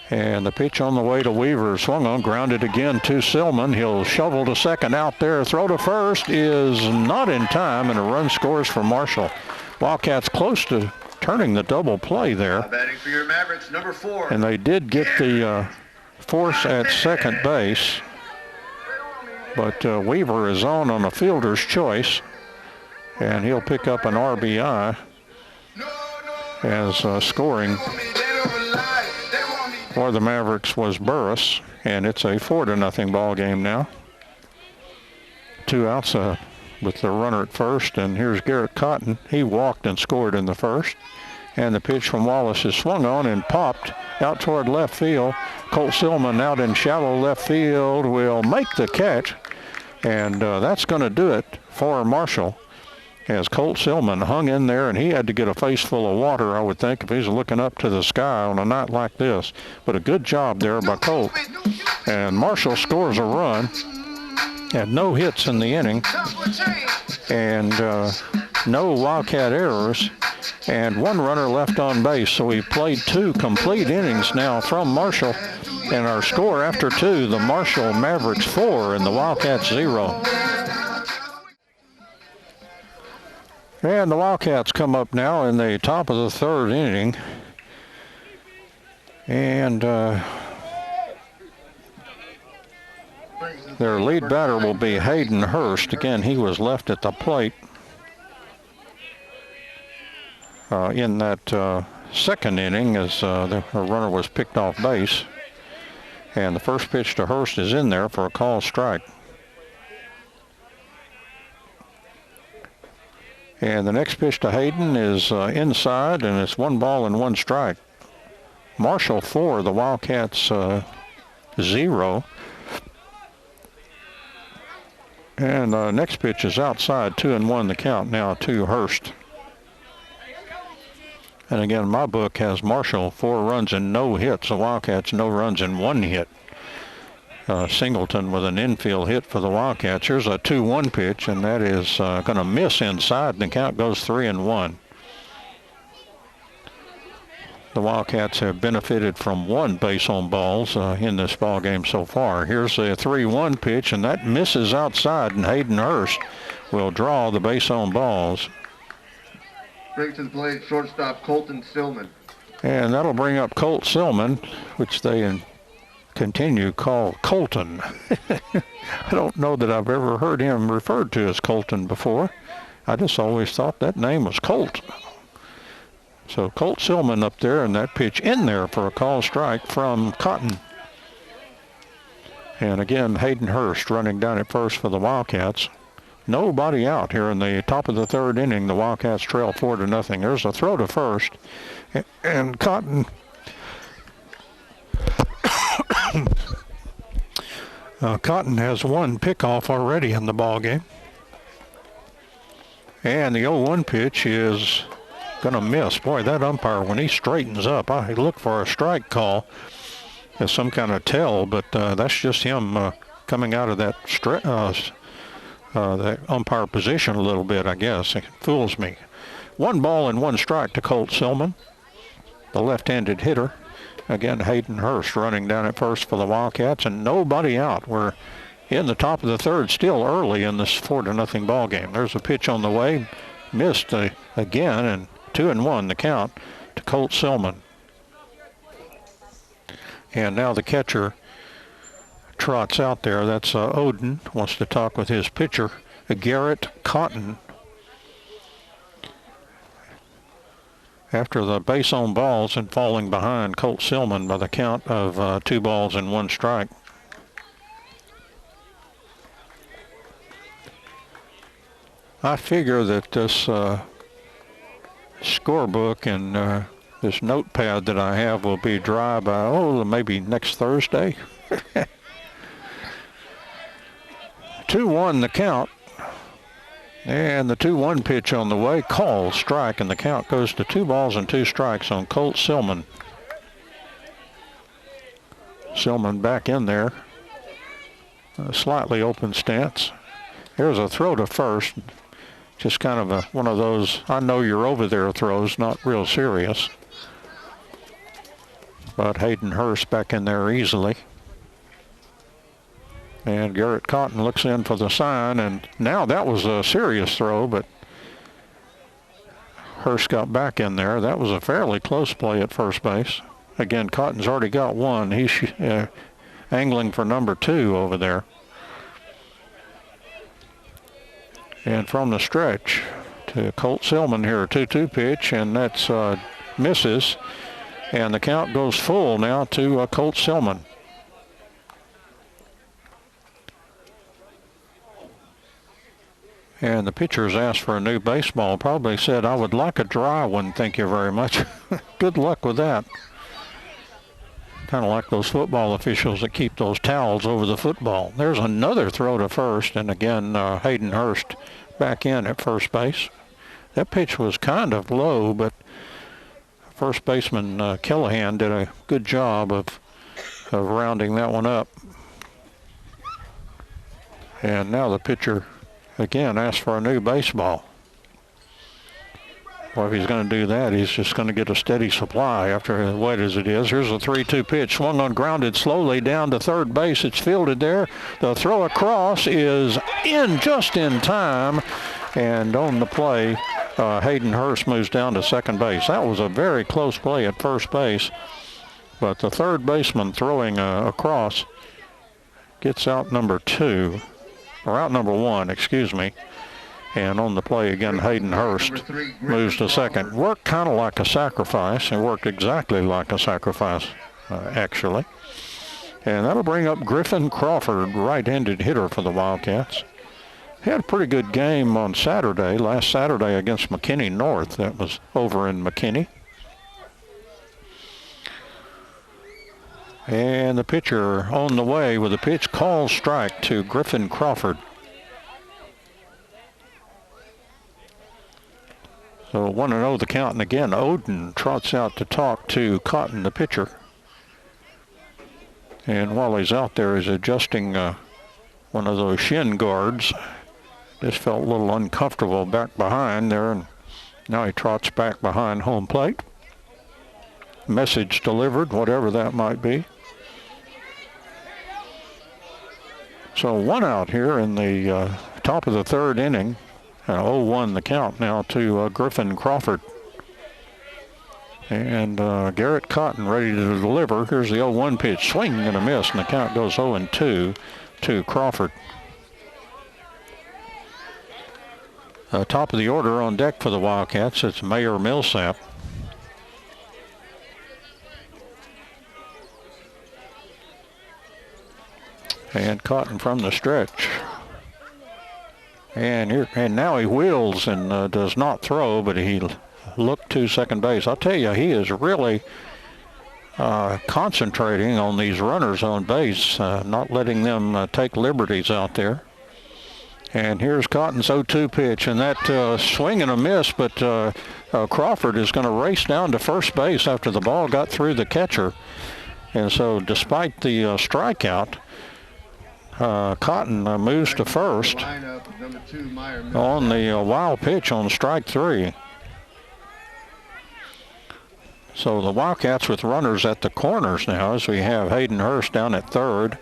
And the pitch on the way to Weaver, swung on, grounded again to Stillman. He'll shovel to second out there. Throw to first is not in time, and a run scores for Marshall. Wildcats close to turning the double play there. Batting for your Mavericks, number 4. And they did get the force at second base. But Weaver is on a fielder's choice. And he'll pick up an RBI as scoring for the Mavericks was Burris. And it's a 4-0 ball game now. 2 outs with the runner at first. And here's Garrett Cotton. He walked and scored in the first. And the pitch from Wallace is swung on and popped out toward left field. Colt Stillman out in shallow left field will make the catch. And that's going to do it for Marshall. As Colt Stillman hung in there, and he had to get a face full of water, I would think, if he's looking up to the sky on a night like this. But a good job there by Colt. And Marshall scores a run. Had no hits in the inning. And no Wildcat errors. and 1 runner left on base. So we played 2 complete innings now from Marshall. And our score after 2, the Marshall Mavericks 4 and the Wildcats 0. And the Wildcats come up now in the top of the 3rd inning. And their lead batter will be Hayden Hurst. Again, he was left at the plate in that 2nd inning as the runner was picked off base. And the first pitch to Hurst is in there for a called strike. And the next pitch to Hayden is inside, and it's 1 ball and 1 strike. Marshall 4, the Wildcats 0. And next pitch is outside, 2-1 the count now to Hurst. And again, my book has Marshall 4 runs and no hits. The Wildcats no runs and 1 hit. Singleton with an infield hit for the Wildcats. Here's a 2-1 pitch, and that is going to miss inside, and the count goes 3-1. The Wildcats have benefited from 1 base on balls in this ball game so far. Here's a 3-1 pitch, and that misses outside, and Hayden Hurst will draw the base on balls. Bring to the plate shortstop Colton Stillman. And that'll bring up Colt Stillman, which they continue call Colton. I don't know that I've ever heard him referred to as Colton before. I just always thought that name was Colt. So Colt Stillman up there, and that pitch in there for a call strike from Cotton. And again, Hayden Hurst running down at first for the Wildcats. Nobody out here in the top of the 3rd inning. The Wildcats trail 4-0. There's a throw to first, and Cotton Cotton has 1 pickoff already in the ball game. And the 0-1 pitch is going to miss. Boy, that umpire, when he straightens up, I look for a strike call as some kind of tell, but that's just him coming out of that the umpire position a little bit, I guess. It fools me. 1 ball and 1 strike to Colt Stillman, the left-handed hitter. Again, Hayden Hurst running down at first for the Wildcats, and nobody out. We're in the top of the 3rd, still early in this 4-0 ball game. There's a pitch on the way, missed again, and 2-1 the count to Colt Stillman. And now the catcher trots out there. That's Odin, wants to talk with his pitcher, Garrett Cotton. After the base on balls and falling behind Colt Stillman by the count of 2 balls and 1 strike. I figure that this scorebook and this notepad that I have will be dry by, maybe next Thursday. 2-1 the count. And the 2-1 pitch on the way, called strike, and the count goes to 2 balls and 2 strikes on Colt Stillman. Stillman back in there. A slightly open stance. Here's a throw to first. Just kind of one of those, I know you're over there throws, not real serious. But Hayden Hurst back in there easily. And Garrett Cotton looks in for the sign, and now that was a serious throw, but Hurst got back in there. That was a fairly close play at first base. Again, Cotton's already got 1. He's angling for number 2 over there. And from the stretch to Colt Stillman here, a 2-2 pitch, and that's misses. And the count goes full now to Colt Stillman. And the pitcher's asked for a new baseball. Probably said, I would like a dry one, thank you very much. Good luck with that. Kind of like those football officials that keep those towels over the football. There's another throw to first, and again, Hayden Hurst back in at first base. That pitch was kind of low, but first baseman Callahan did a good job of rounding that one up. And now the pitcher again asked for a new baseball. Well, if he's going to do that, he's just going to get a steady supply after as wet as it is. Here's a 3-2 pitch, swung on, grounded slowly down to third base. It's fielded there. The throw across is in just in time, and on the play, Hayden Hurst moves down to second base. That was a very close play at first base, but the third baseman throwing across gets out number 1, excuse me. And on the play again, Hayden Hurst moves to second. Worked kind of like a sacrifice, and worked exactly like a sacrifice, actually. And that'll bring up Griffin Crawford, right-handed hitter for the Wildcats. He had a pretty good game on Saturday, last Saturday against McKinney North. That was over in McKinney. And the pitcher on the way with a pitch, call strike to Griffin Crawford. So 1-0 the count, and again, Odin trots out to talk to Cotton, the pitcher. And while he's out there, he's adjusting one of those shin guards. Just felt a little uncomfortable back behind there, and now he trots back behind home plate. Message delivered, whatever that might be. So 1 out here in the top of the third inning. 0-1 the count now to Griffin Crawford. And Garrett Cotton ready to deliver. Here's the 0-1 pitch, swing and a miss, and the count goes 0-2 to Crawford. Top of the order on deck for the Wildcats, it's Mayor Millsap. And Cotton from the stretch. And now he wheels and does not throw, but he looked to second base. I'll tell you, he is really concentrating on these runners on base, not letting them take liberties out there. And here's Cotton's 0-2 pitch, and that swing and a miss, but Crawford is going to race down to first base after the ball got through the catcher. And so despite the strikeout, Cotton moves to first on the wild pitch on strike 3. So the Wildcats with runners at the corners now, as we have Hayden Hurst down at third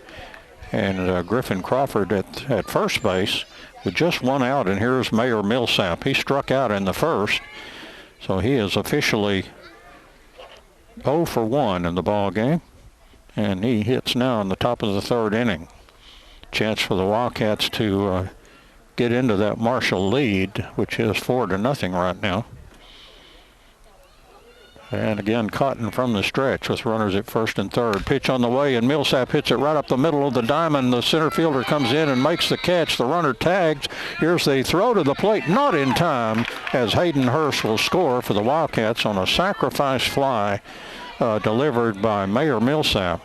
and Griffin Crawford at first base with just 1 out. And here's Mayor Millsap. He struck out in the first, so he is officially 0 for 1 in the ball game, and he hits now in the top of the third inning. Chance for the Wildcats to get into that Marshall lead, which is 4-0 right now. And again, Cotton from the stretch with runners at first and third. Pitch on the way, and Millsap hits it right up the middle of the diamond. The center fielder comes in and makes the catch. The runner tags. Here's the throw to the plate, not in time, as Hayden Hurst will score for the Wildcats on a sacrifice fly delivered by Mayor Millsap.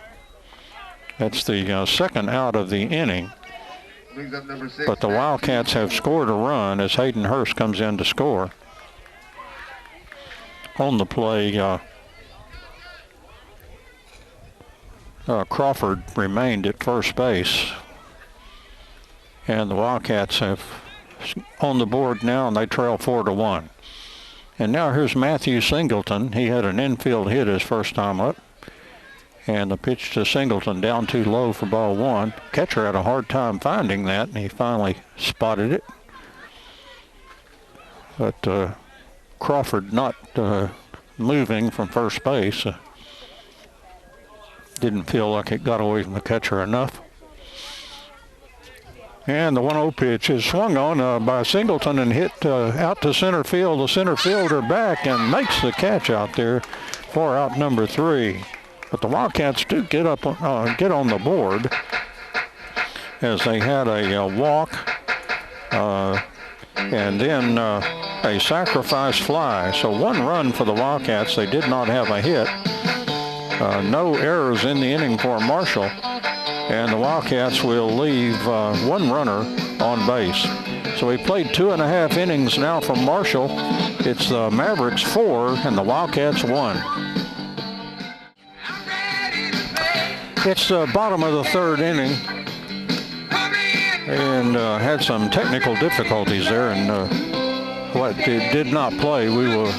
That's the second out of the inning. But the Wildcats have scored a run as Hayden Hurst comes in to score. On the play, Crawford remained at first base. And the Wildcats have on the board now, and they trail 4-1. And now here's Matthew Singleton. He had an infield hit his first time up. And the pitch to Singleton down too low for ball 1. Catcher had a hard time finding that, and he finally spotted it. But Crawford not moving from first base. Didn't feel like it got away from the catcher enough. And the 1-0 pitch is swung on by Singleton and hit out to center field. The center fielder back and makes the catch out there for out number 3. But the Wildcats do get on the board as they had a walk and then a sacrifice fly. So 1 run for the Wildcats. They did not have a hit. No errors in the inning for Marshall. And the Wildcats will leave 1 runner on base. So we played 2.5 innings now from Marshall. It's the Mavericks 4 and the Wildcats 1. It's the bottom of the third inning, and had some technical difficulties there, and did not play. We will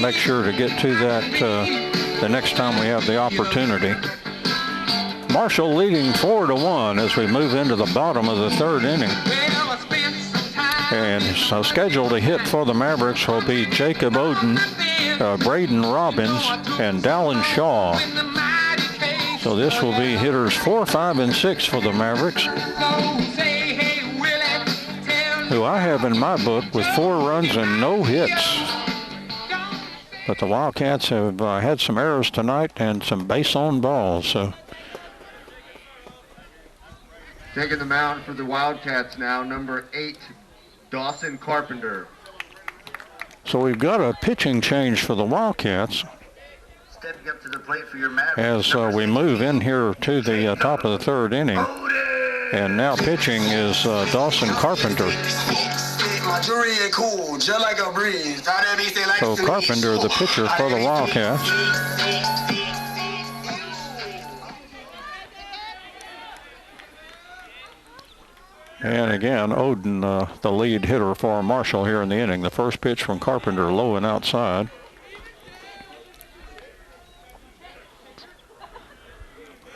make sure to get to that the next time we have the opportunity. Marshall leading 4-1 as we move into the bottom of the third inning. And so scheduled to hit for the Mavericks will be Jacob Odin, Braden Robbins, and Dallin Shaw. So this will be hitters 4, 5, and 6 for the Mavericks, who I have in my book with 4 runs and no hits. But the Wildcats have had some errors tonight and some base on balls. So taking the mound for the Wildcats now, number 8, Dawson Carpenter. So we've got a pitching change for the Wildcats Stepping up to the plate for your Mavericks, as we move in here to the top of the third inning. And now pitching is Dawson Carpenter. So Carpenter, the pitcher for the Wildcats. And again, Odin, the lead hitter for Marshall here in the inning. The first pitch from Carpenter, low and outside.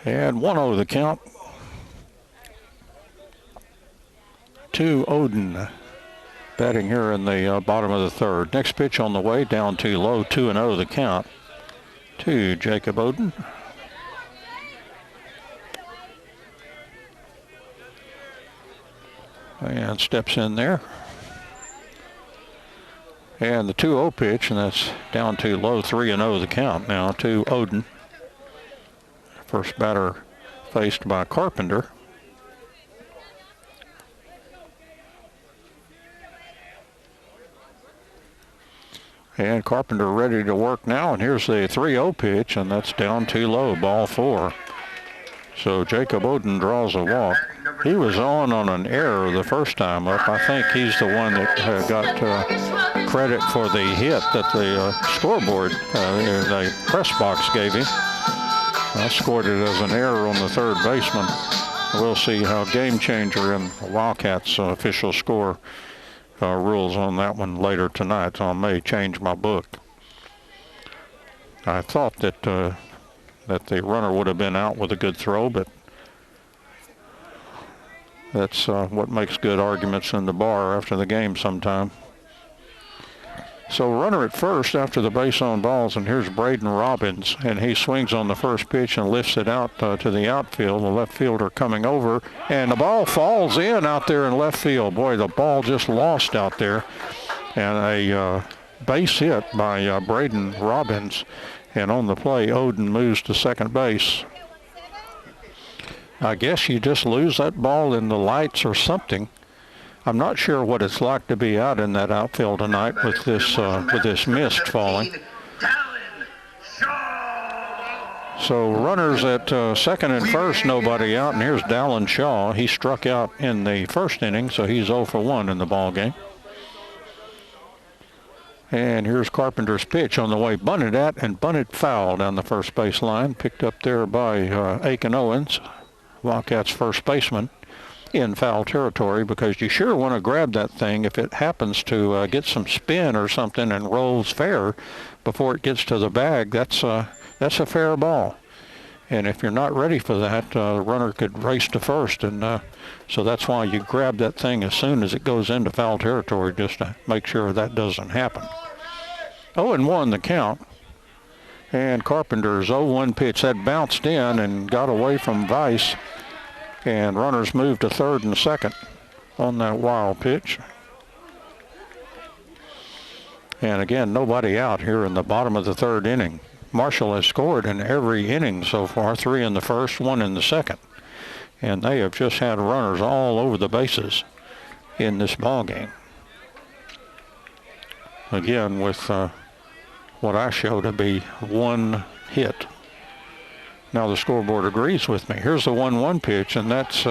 And 1-0 the count to Odin, batting here in the bottom of the third. Next pitch on the way, down too low, 2-0 the count to Jacob Odin. And steps in there. And the 2-0 pitch, and that's down too low, 3-0 the count now to Odin. First batter faced by Carpenter. And Carpenter ready to work now, and here's the 3-0 pitch, and that's down too low, ball 4. So Jacob Odin draws a walk. He was on an error the first time up. I think he's the one that got credit for the hit that the scoreboard, the press box gave him. I scored it as an error on the third baseman. We'll see how game changer and Wildcats official score rules on that one later tonight, so I may change my book. I thought that that the runner would have been out with a good throw, but that's what makes good arguments in the bar after the game sometime. So runner at first after the base on balls, and here's Braden Robbins, and he swings on the first pitch and lifts it out to the outfield. The left fielder coming over, and the ball falls in out there in left field. Boy, the ball just lost out there, and a base hit by Braden Robbins. And on the play, Odin moves to second base. I guess you just lose that ball in the lights or something. I'm not sure what it's like to be out in that outfield tonight with this mist falling. So runners at second and first, nobody out, and here's Dallin Shaw. He struck out in the first inning, so he's 0 for 1 in the ball game. And here's Carpenter's pitch on the way, bunted at and bunted foul down the first base line, picked up there by Aiken Owens, Wildcats first baseman, in foul territory, because you sure want to grab that thing if it happens to get some spin or something and rolls fair before it gets to the bag. That's a fair ball, and if you're not ready for that, the runner could race to first, and so that's why you grab that thing as soon as it goes into foul territory, just to make sure that doesn't happen. 0-1 the count, and Carpenter's 0-1 pitch that bounced in and got away from Weiss. And runners move to third and second on that wild pitch. And again, nobody out here in the bottom of the third inning. Marshall has scored in every inning so far, 3 in the first, 1 in the second. And they have just had runners all over the bases in this ball game. Again, with what I show to be 1 hit. Now the scoreboard agrees with me. Here's the 1-1 pitch, and that's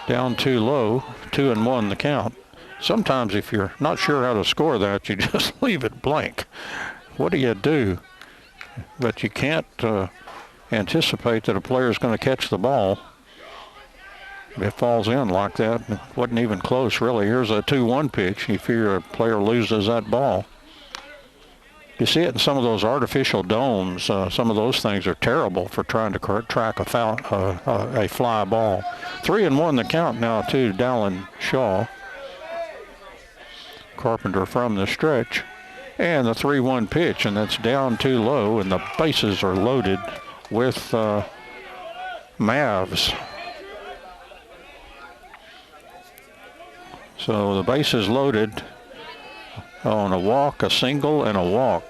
down too low, 2-1 the count. Sometimes if you're not sure how to score that, you just leave it blank. What do you do? But you can't anticipate that a player is going to catch the ball. It falls in like that. It wasn't even close, really. Here's a 2-1 pitch. You figure a player loses that ball. You see it in some of those artificial domes. Some of those things are terrible for trying to track a fly ball. 3-1 the count now to Dallin Shaw. Carpenter from the stretch. And the 3-1 pitch, and that's down too low, and the bases are loaded with Mavs. So the bases loaded on a walk, a single, and a walk.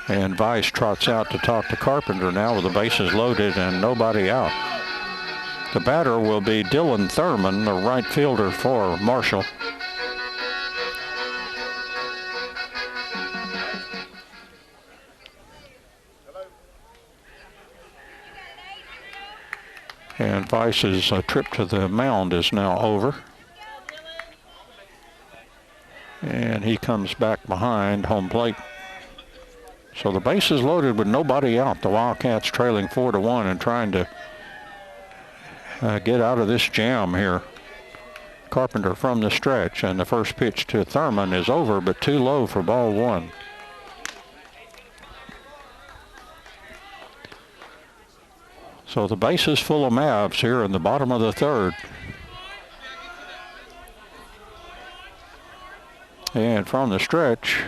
And Vice trots out to talk to Carpenter now with the bases loaded and nobody out. The batter will be Dylan Thurman, the right fielder for Marshall. And Vice's trip to the mound is now over. And he comes back behind home plate. So the base is loaded with nobody out. The Wildcats trailing 4-1 and trying to get out of this jam here. Carpenter from the stretch, and the first pitch to Thurman is over, but too low for ball one. So the base is full of Mavs here in the bottom of the third. And from the stretch,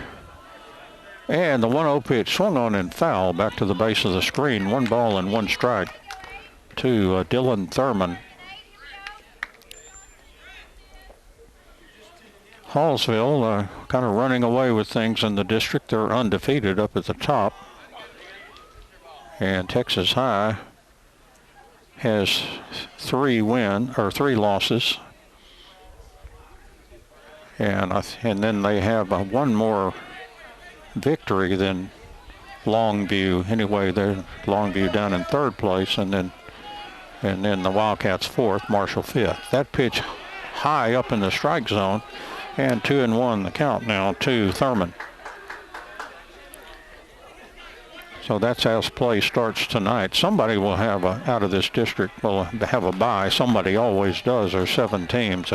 and the 1-0 pitch swung on and foul back to the base of the screen. 1 ball and 1 strike to Dylan Thurman. Hallsville kind of running away with things in the district. They're undefeated up at the top. And Texas High has 3 losses. And then they have one more victory than Longview. Anyway, they're Longview down in 3rd place, and then the Wildcats 4th, Marshall 5th. That pitch high up in the strike zone, and 2-1 the count now to Thurman. So that's how play starts tonight. Somebody will have out of this district will have a bye. Somebody always does. There's 7 teams.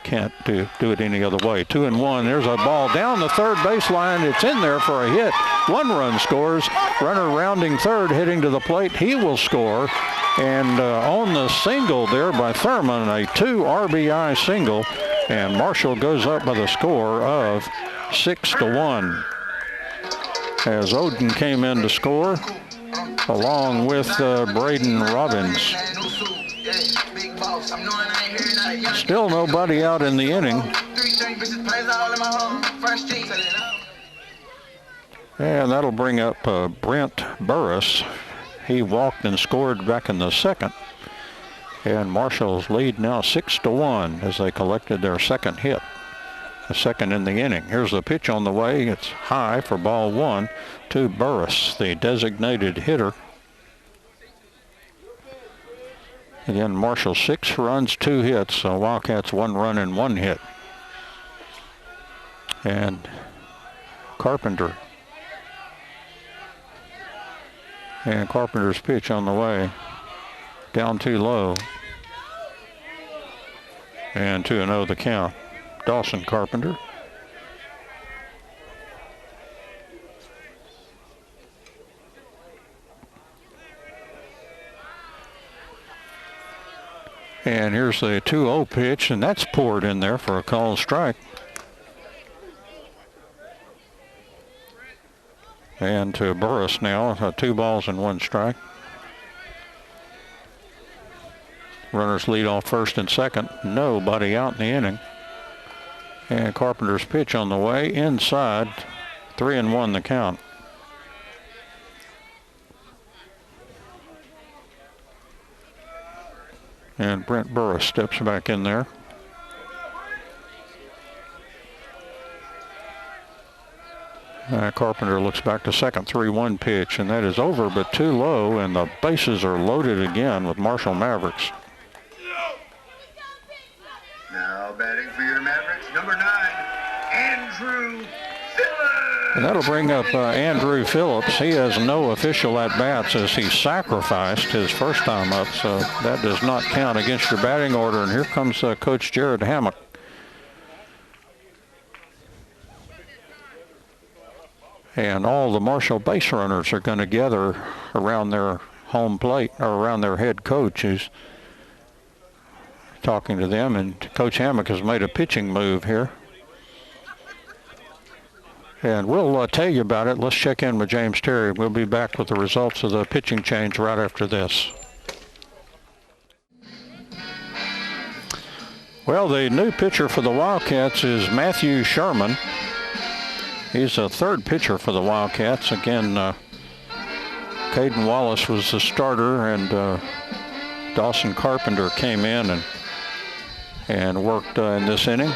Can't do it any other way. 2-1. There's a ball down the third baseline. It's in there for a hit. 1 run scores. Runner rounding third, hitting to the plate. He will score. And on the single there by Thurman, a 2 RBI single. And Marshall goes up by the score of 6-1. As Odin came in to score, along with Braden Robbins. Still nobody out in the inning. And that'll bring up Brent Burris. He walked and scored back in the 2nd. And Marshall's lead now 6-1 as they collected their 2nd hit. The 2nd in the inning. Here's the pitch on the way. It's high for ball 1 to Burris, the designated hitter. Again, Marshall 6 runs, 2 hits. So Wildcats 1 run and 1 hit. And Carpenter. And Carpenter's pitch on the way. Down too low. And 2-0 the count. Dawson Carpenter. And here's the 2-0 pitch, and that's poured in there for a called strike. And to Burris now, 2 balls and 1 strike. Runners lead off 1st and 2nd. Nobody out in the inning. And Carpenter's pitch on the way, inside, 3-1 the count. And Brent Burris steps back in there. Carpenter looks back to second, 3-1 pitch, and that is over but too low, and the bases are loaded again with Marshall Mavericks. Now batting for your Mavericks, number 9, Andrew Phillips. And that'll bring up Andrew Phillips. He has no official at-bats as he sacrificed his first time up, so that does not count against your batting order. And here comes Coach Jared Hammock. And all the Marshall base runners are going to gather around their home plate, or around their head coach, who's talking to them. And Coach Hammock has made a pitching move here. And we'll tell you about it. Let's check in with James Terry. We'll be back with the results of the pitching change right after this. Well, the new pitcher for the Wildcats is Matthew Sherman. He's a third pitcher for the Wildcats. Again, Caden Wallace was the starter, and Dawson Carpenter came in and worked in this inning.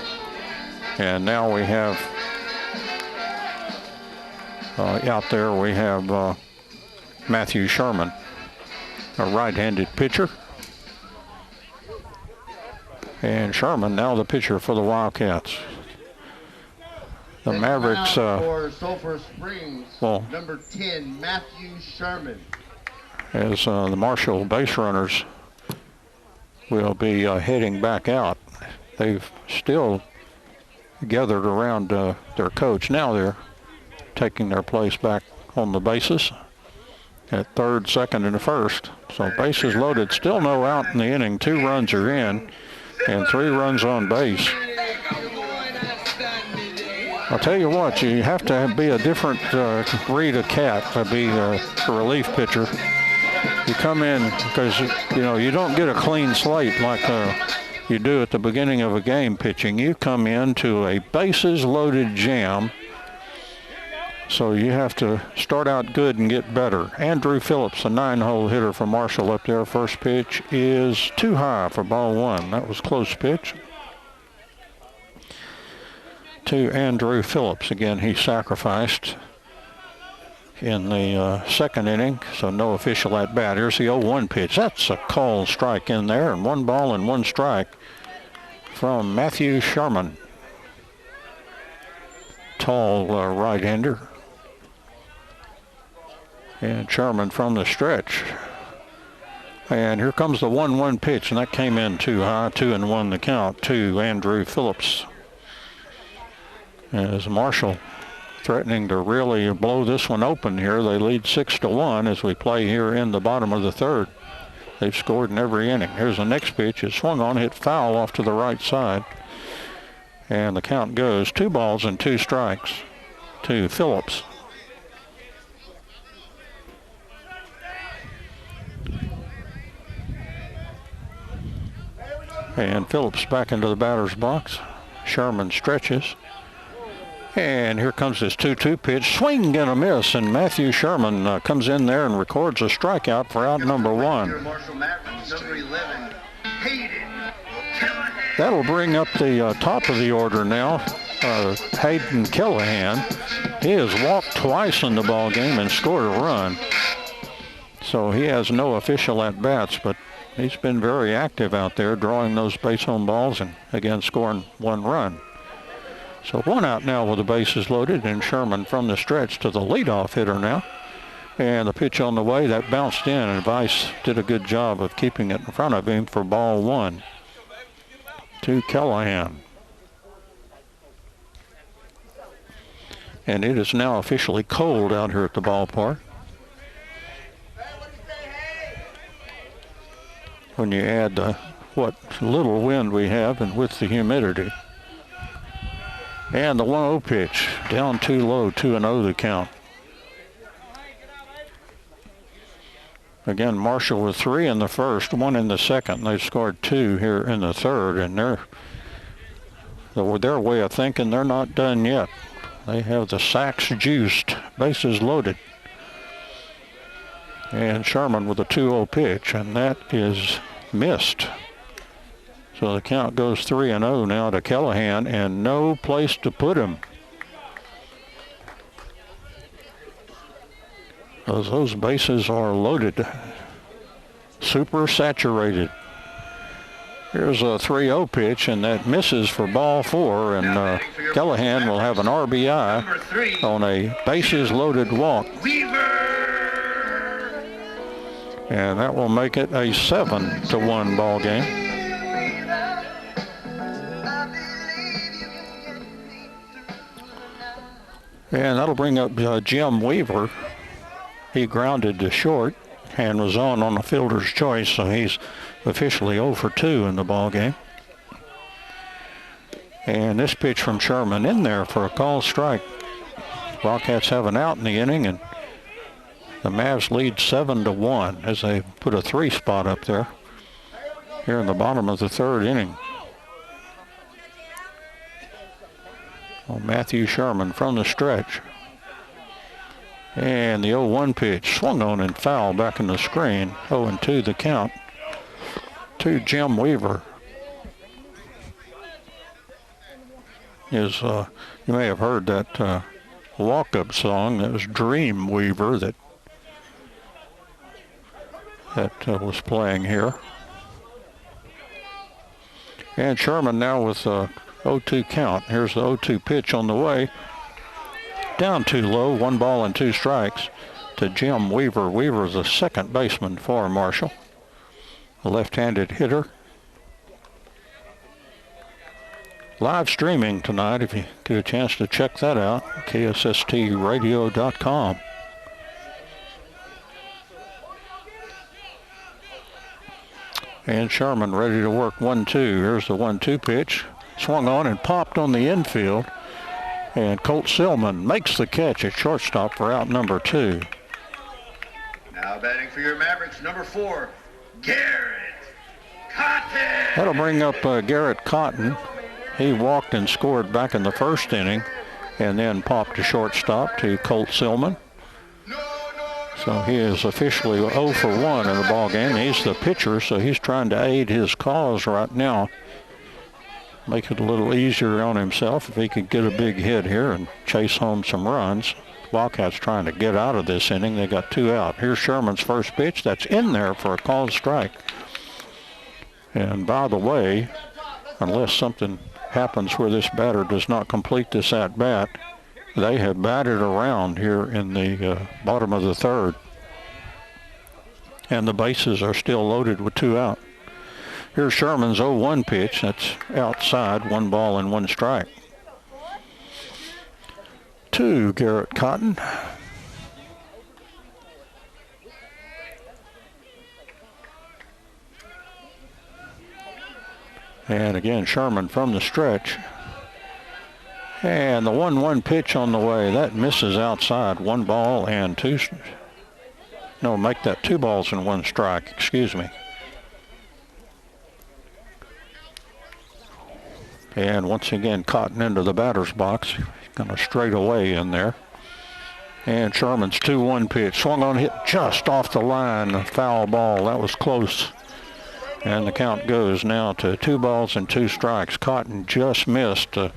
And now we have out there we have Matthew Sherman, a right-handed pitcher. And Sherman now the pitcher for the Wildcats. The Mavericks for Sulphur Springs, well, number 10, Matthew Sherman. As the Marshall base runners will be heading back out. They've still gathered around their coach. Now they're taking their place back on the bases at third, second, and first. So bases loaded. Still no out in the inning. 2 runs are in and 3 runs on base. I'll tell you what, you have to be a different breed of cat to be a relief pitcher. You come in because, you know, you don't get a clean slate like you do at the beginning of a game pitching. You come into a bases loaded jam. So you have to start out good and get better. Andrew Phillips, a 9-hole hitter for Marshall up there. First pitch is too high for ball 1. That was close pitch to Andrew Phillips. Again, he sacrificed in the second inning, so no official at bat. Here's the 0-1 pitch. That's a called strike in there, and 1 ball and 1 strike from Matthew Sherman. Tall right-hander. And Sherman from the stretch. And here comes the 1-1 pitch, and that came in too high. 2-1 the count to Andrew Phillips. As Marshall threatening to really blow this one open here. They lead 6-1 as we play here in the bottom of the third. They've scored in every inning. Here's the next pitch. It's swung on, hit foul off to the right side. And the count goes 2 balls and 2 strikes to Phillips. And Phillips back into the batter's box. Sherman stretches. And here comes this 2-2 pitch. Swing and a miss. And Matthew Sherman comes in there and records a strikeout for out number 1. Number 11, Hayden Callahan. That'll bring up the top of the order now. Hayden Callahan. He has walked twice in the ball game and scored a run. So he has no official at-bats, but he's been very active out there, drawing those base home balls and, again, scoring 1 run. So 1 out now with the bases loaded, and Sherman from the stretch to the leadoff hitter now. And the pitch on the way, that bounced in, and Vice did a good job of keeping it in front of him for ball 1 to Callahan. And it is now officially cold out here at the ballpark. When you add what little wind we have and with the humidity. And the 1-0 pitch, down too low, 2-0 the count. Again, Marshall with 3 in the first, 1 in the second. They've scored 2 here in the third, and their way of thinking, they're not done yet. They have the sacks juiced, bases loaded. And Sherman with a 2-0 pitch, and that is missed. So the count goes 3-0 now to Callahan, and no place to put him. Those bases are loaded, super saturated. Here's a 3-0 pitch, and that misses for ball 4, and Callahan will have an RBI on a bases-loaded walk. And that will make it a 7-1 ball game. And that'll bring up Jim Weaver. He grounded to short and was on a fielder's choice, so he's officially 0 for 2 in the ball game. And this pitch from Sherman in there for a called strike. Wildcats have an out in the inning, and the Mavs lead 7-1 as they put a 3 spot up there here in the bottom of the 3rd inning. Well, Matthew Sherman from the stretch. And the 0-1 pitch swung on and foul back in the screen. 0-2 the count to Jim Weaver. You may have heard that walk-up song. That was Dream Weaver that was playing here. And Sherman now with a 0-2 count. Here's the 0-2 pitch on the way. Down too low, 1 ball and 2 strikes to Jim Weaver. Weaver is a second baseman for Marshall, a left-handed hitter. Live streaming tonight, if you get a chance to check that out, KSSTradio.com. And Sherman ready to work 1-2. Here's the 1-2 pitch. Swung on and popped on the infield. And Colton Stillman makes the catch at shortstop for out number 2. Now batting for your Mavericks, number 4, Garrett Cotton. That'll bring up Garrett Cotton. He walked and scored back in the 1st inning and then popped to shortstop to Colton Stillman. So he is officially 0 for 1 in the ball game. He's the pitcher, so he's trying to aid his cause right now. Make it a little easier on himself if he could get a big hit here and chase home some runs. Wildcats trying to get out of this inning. They got 2 out. Here's Sherman's first pitch. That's in there for a called strike. And by the way, unless something happens where this batter does not complete this at-bat, they have batted around here in the bottom of the 3rd. And the bases are still loaded with 2 out. Here's Sherman's 0-1 pitch. That's outside, 1 ball and 1 strike. To Garrett Cotton. And again, Sherman from the stretch. And the 1-1 pitch on the way. That misses outside, 1 ball and 2. No, make that 2 balls and 1 strike. Excuse me. And once again, Cotton into the batter's box. Kind of straight away in there. And Sherman's 2-1 pitch. Swung on, hit just off the line. A foul ball. That was close. And the count goes now to 2 balls and 2 strikes. Cotton just missed a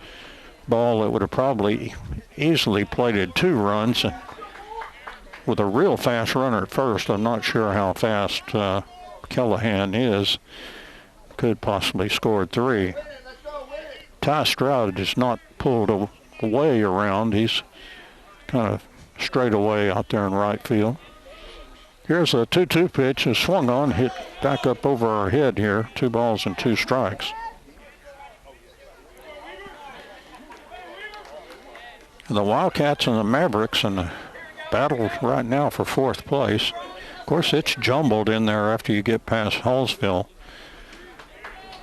ball that would have probably easily plated 2 runs. With a real fast runner at first. I'm not sure how fast Callahan is. Could possibly score 3. Ty Stroud is not pulled away around. He's kind of straight away out there in right field. Here's a 2-2 pitch. Is swung on, hit back up over our head here. 2 balls and 2 strikes. And the Wildcats and the Mavericks in the battle right now for 4th place. Of course, it's jumbled in there after you get past Hallsville.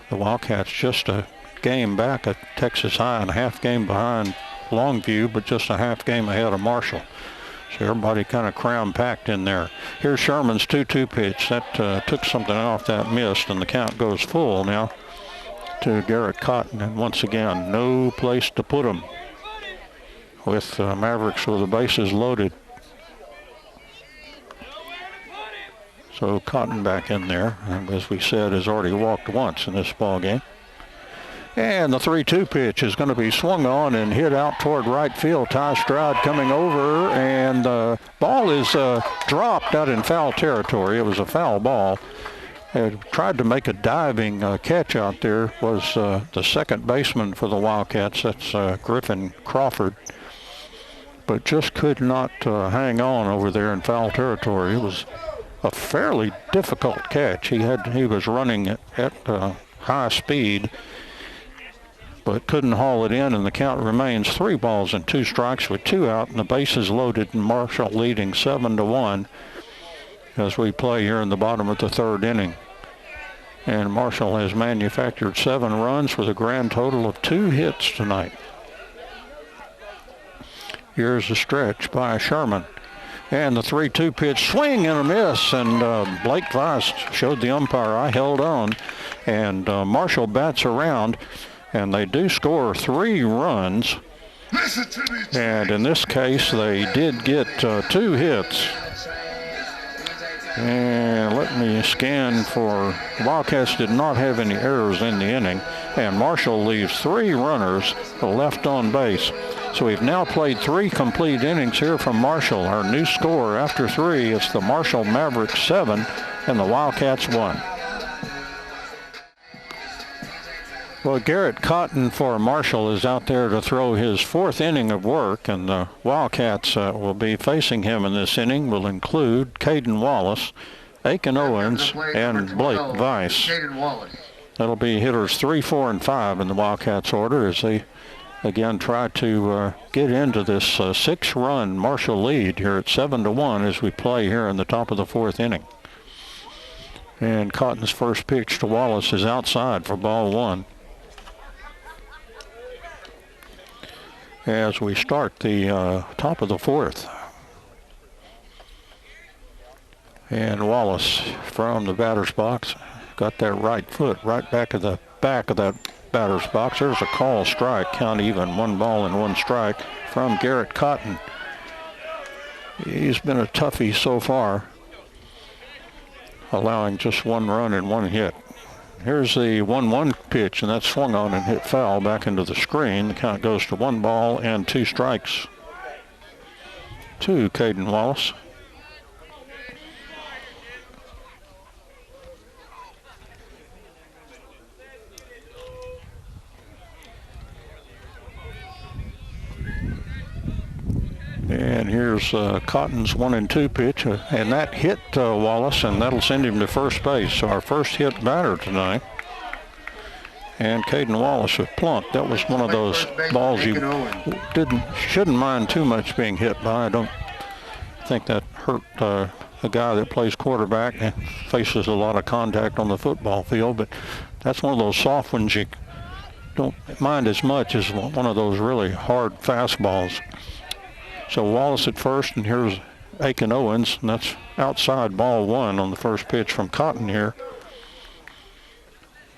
The Wildcats just a game back at Texas High and a half game behind Longview, but just a half game ahead of Marshall. So everybody kind of cram-packed in there. Here's Sherman's 2-2 pitch. That took something off that missed, and the count goes full now to Garrett Cotton. And once again, no place to put him with Mavericks with the bases loaded. So Cotton back in there, and as we said, has already walked once in this ball game. And the 3-2 pitch is going to be swung on and hit out toward right field. Ty Stroud coming over, and the ball is dropped out in foul territory. It was a foul ball. tried to make a diving catch out there was the second baseman for the Wildcats. That's Griffin Crawford. But just could not hang on over there in foul territory. It was a fairly difficult catch. He was running at high speed, but couldn't haul it in, and the count remains 3 balls and 2 strikes with 2 out, and the bases loaded, and Marshall leading 7-1 as we play here in the bottom of the 3rd inning. And Marshall has manufactured 7 runs with a grand total of 2 hits tonight. Here's a stretch by Sherman. And the 3-2 pitch, swing and a miss, and Blake Weiss showed the umpire I held on, and Marshall bats around, and they do score 3 runs, and in this case they did get 2 hits. And let me scan for, Wildcats did not have any errors in the inning, and Marshall leaves 3 runners left on base. So we've now played 3 complete innings here from Marshall. Our new score after 3 is the Marshall Mavericks 7 and the Wildcats 1. Well, Garrett Cotton for Marshall is out there to throw his 4th inning of work, and the Wildcats will be facing him in this inning will include Caden Wallace, Aiken Owens, and Blake Weiss. That'll be hitters 3, 4, and 5 in the Wildcats order as they again try to get into this 6-run Marshall lead here at 7-1 as we play here in the top of the 4th inning. And Cotton's first pitch to Wallace is outside for ball 1. As we start the top of the 4th. And Wallace from the batter's box got that right foot right back of that batter's box. There's a call strike, count even, 1 ball and 1 strike from Garrett Cotton. He's been a toughie so far, allowing just 1 run and 1 hit. Here's the 1-1 pitch, and that's swung on and hit foul back into the screen. The count goes to 1 ball and 2 strikes to Caden Wallace. And here's Cotton's 1-2 pitch, and that hit Wallace, and that'll send him to first base. So our first hit batter tonight. And Caden Wallace was plunked. That was one of those balls you shouldn't mind too much being hit by. I don't think that hurt a guy that plays quarterback and faces a lot of contact on the football field, but that's one of those soft ones you don't mind as much as one of those really hard fastballs. So Wallace at first, and here's Aiken Owens, and that's outside ball 1 on the first pitch from Cotton here.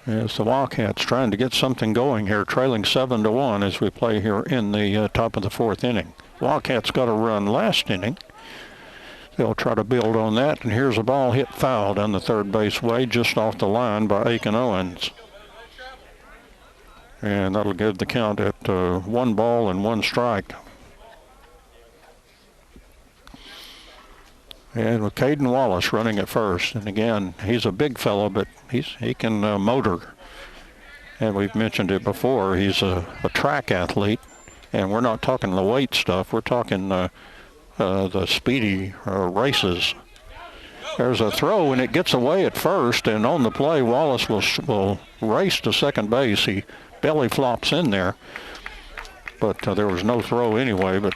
As the Wildcats trying to get something going here, trailing 7-1 as we play here in the top of the 4th inning. Wildcats got a run last inning. They'll try to build on that, and here's a ball hit foul down the third base way, just off the line by Aiken Owens. And that'll give the count at 1 ball and 1 strike. And with Caden Wallace running at first, and again, he's a big fellow, but he can motor. And we've mentioned it before, he's a track athlete, and we're not talking the weight stuff, we're talking the speedy races. There's a throw, and it gets away at first, and on the play, Wallace will race to second base. He belly flops in there, but there was no throw anyway, but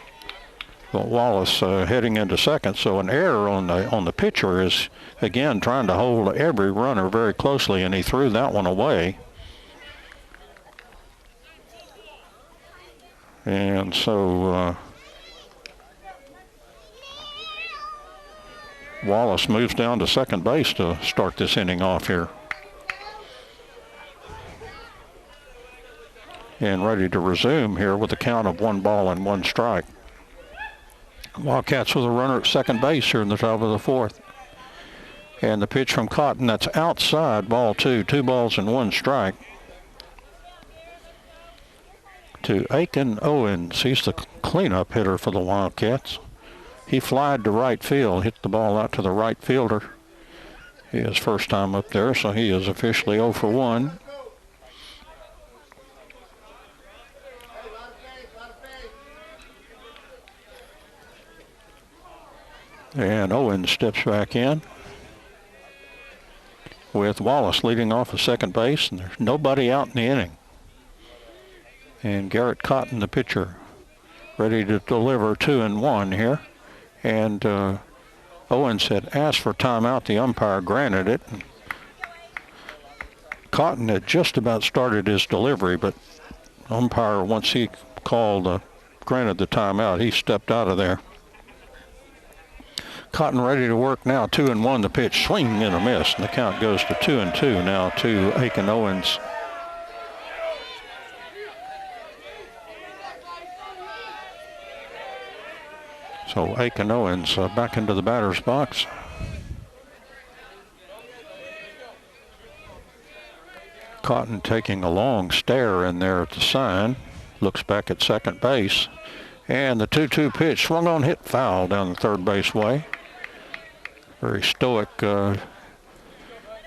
Wallace heading into second, so an error on the pitcher is again trying to hold every runner very closely, and he threw that one away. And so Wallace moves down to second base to start this inning off here. And ready to resume here with a count of 1 ball and 1 strike. Wildcats with a runner at second base here in the top of the 4th. And the pitch from Cotton, that's outside ball 2, 2 balls and 1 strike. To Aiken Owens, he's the cleanup hitter for the Wildcats. He flied to right field, hit the ball out to the right fielder. His first time up there, so he is officially 0 for 1. And Owen steps back in with Wallace leading off at second base, and there's nobody out in the inning. And Garrett Cotton, the pitcher, ready to deliver 2-1 here. And Owens had asked for timeout. The umpire granted it. Cotton had just about started his delivery, but the umpire, once he granted the timeout, he stepped out of there. Cotton ready to work now. 2-1, the pitch, swing and a miss, and the count goes to 2-2 now to Aiken Owens. So Aiken Owens back into the batter's box. Cotton taking a long stare in there at the sign. Looks back at second base. And the 2-2 pitch swung on, hit foul down the third base way. Very stoic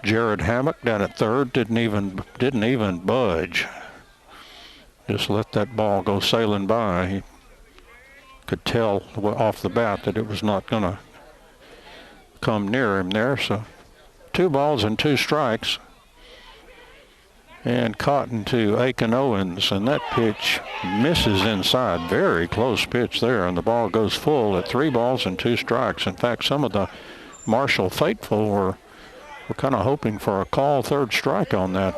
Jared Hammock down at third didn't even budge. Just let that ball go sailing by. He could tell off the bat that it was not going to come near him there. So 2 balls and 2 strikes. And Cotton to Aiken Owens, and that pitch misses inside. Very close pitch there, and the ball goes full at 3 balls and 2 strikes. In fact, some of the Marshall faithful were kind of hoping for a call third strike on that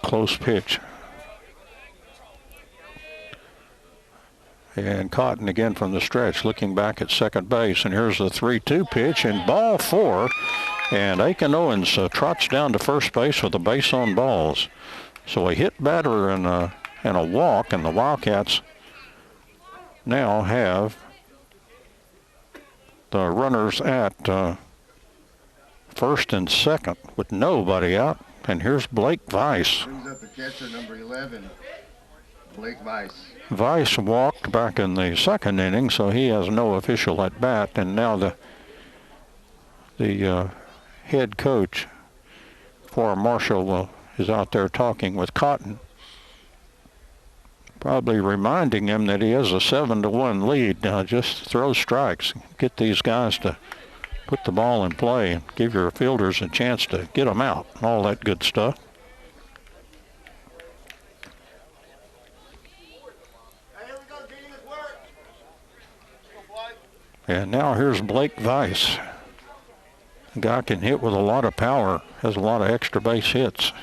close pitch. And Cotton again from the stretch, looking back at second base, and here's the 3-2 pitch, and ball 4. And Aiken Owens trots down to first base with a base on balls. So a hit batter and a walk, and the Wildcats now have the runners at first and second with nobody out. And here's Blake Weiss. Brings up the catcher, number 11, Blake Weiss. Weiss walked back in the second inning, so he has no official at bat. And now the head coach for Marshall is out there talking with Cotton, probably reminding him that he has a 7-1 lead. Now just throw strikes, get these guys to put the ball in play, and give your fielders a chance to get them out, all that good stuff. And now here's Blake Weiss. The guy can hit with a lot of power, has a lot of extra base hits.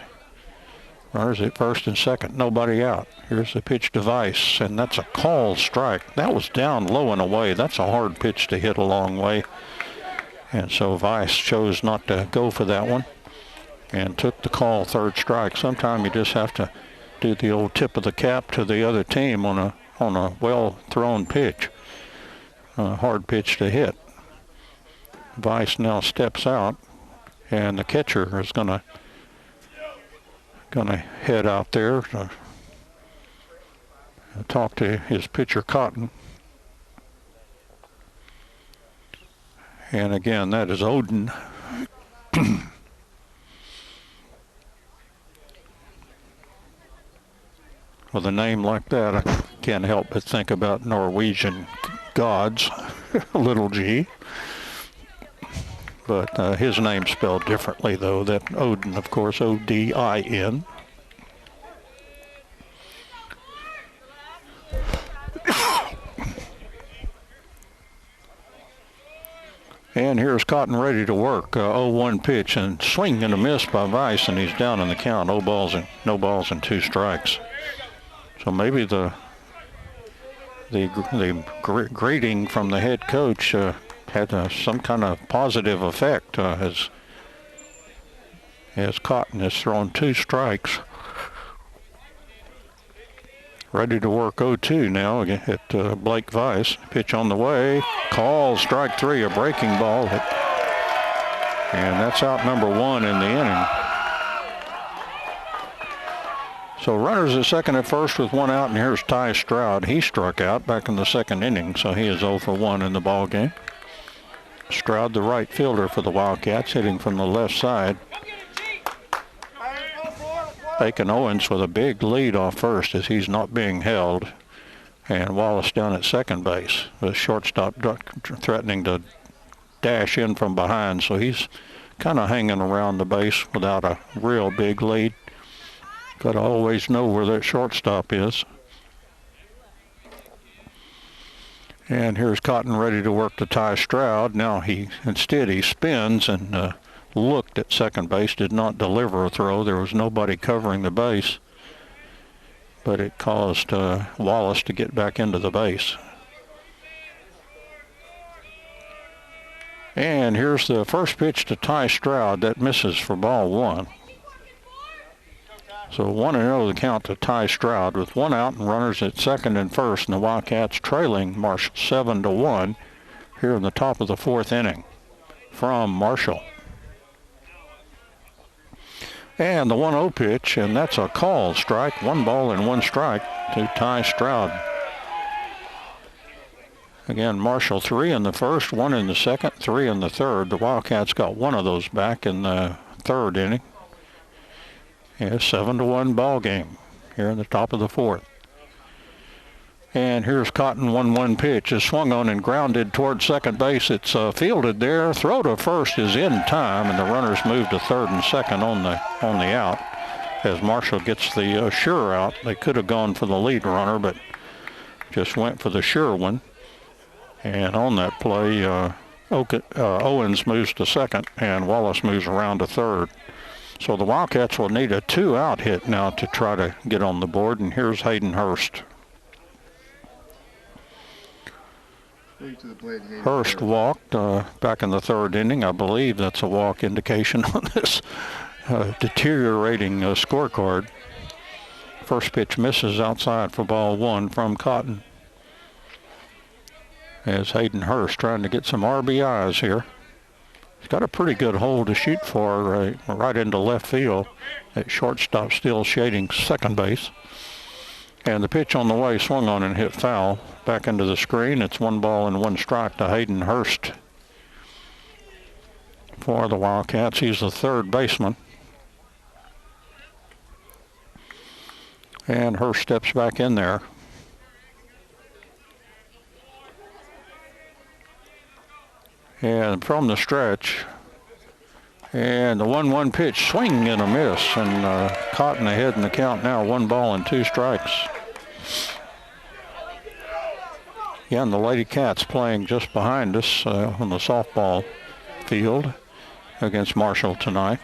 Runners at first and second, nobody out. Here's the pitch to Weiss, and that's a called strike. That was down low and away. That's a hard pitch to hit a long way. And so Weiss chose not to go for that one and took the call third strike. Sometimes you just have to do the old tip of the cap to the other team on a well-thrown pitch. A hard pitch to hit. Weiss now steps out, and the catcher is gonna head out there to talk to his pitcher Cotton. And again, that is Odin. With a name like that, I can't help but think about Norwegian gods, little g. But his name's spelled differently, though. That Odin, of course, O-D-I-N. And here's Cotton ready to work. 0-1 pitch, and swing and a miss by Weiss, and he's down in the count. No balls and 2 strikes. So maybe the greeting from the head coach had some kind of positive effect as Cotton has thrown 2 strikes. Ready to work 0-2 now at Blake Weiss. Pitch on the way. Call, strike 3, a breaking ball. And that's out number 1 in the inning. So runners at second and first with 1 out, and here's Ty Stroud. He struck out back in the second inning, so he is 0 for 1 in the ball game. Stroud, the right fielder for the Wildcats, hitting from the left side. Bacon Owens with a big lead off first as he's not being held. And Wallace down at second base. The shortstop threatening to dash in from behind, so he's kind of hanging around the base without a real big lead. Got to always know where that shortstop is. And here's Cotton ready to work to Ty Stroud. Now he spins and looked at second base, did not deliver a throw. There was nobody covering the base, but it caused Wallace to get back into the base. And here's the first pitch to Ty Stroud. That misses for ball one. So 1-0 the count to Ty Stroud with one out and runners at second and first, and the Wildcats trailing Marshall 7-1 here in the top of the fourth inning from Marshall. And the 1-0 pitch, and that's a called strike. 1 ball and 1 strike to Ty Stroud. Again, Marshall 3 in the first, 1 in the second, 3 in the third. The Wildcats got one of those back in the third inning. Yeah, 7-1 ball game here in the top of the fourth. And here's Cotton, 1-1 pitch is swung on and grounded toward second base. It's fielded there. Throw to first is in time, and the runners move to third and second on the out as Marshall gets the sure out. They could have gone for the lead runner, but just went for the sure one. And on that play, Owens moves to second, and Wallace moves around to third. So the Wildcats will need a 2-out hit now to try to get on the board, and here's Hayden Hurst. Hurst walked back in the third inning. I believe that's a walk indication on this deteriorating scorecard. First pitch misses outside for ball one from Cotton. As Hayden Hurst trying to get some RBIs here. He's got a pretty good hole to shoot for right into left field. That shortstop still shading second base. And the pitch on the way swung on and hit foul. Back into the screen. It's 1 ball and 1 strike to Hayden Hurst. For the Wildcats, he's the third baseman. And Hurst steps back in there. And from the stretch, and the 1-1 pitch, swing and a miss, and Cotton ahead in the count now, 1 ball and 2 strikes. Yeah, and the Lady Cats playing just behind us on the softball field against Marshall tonight.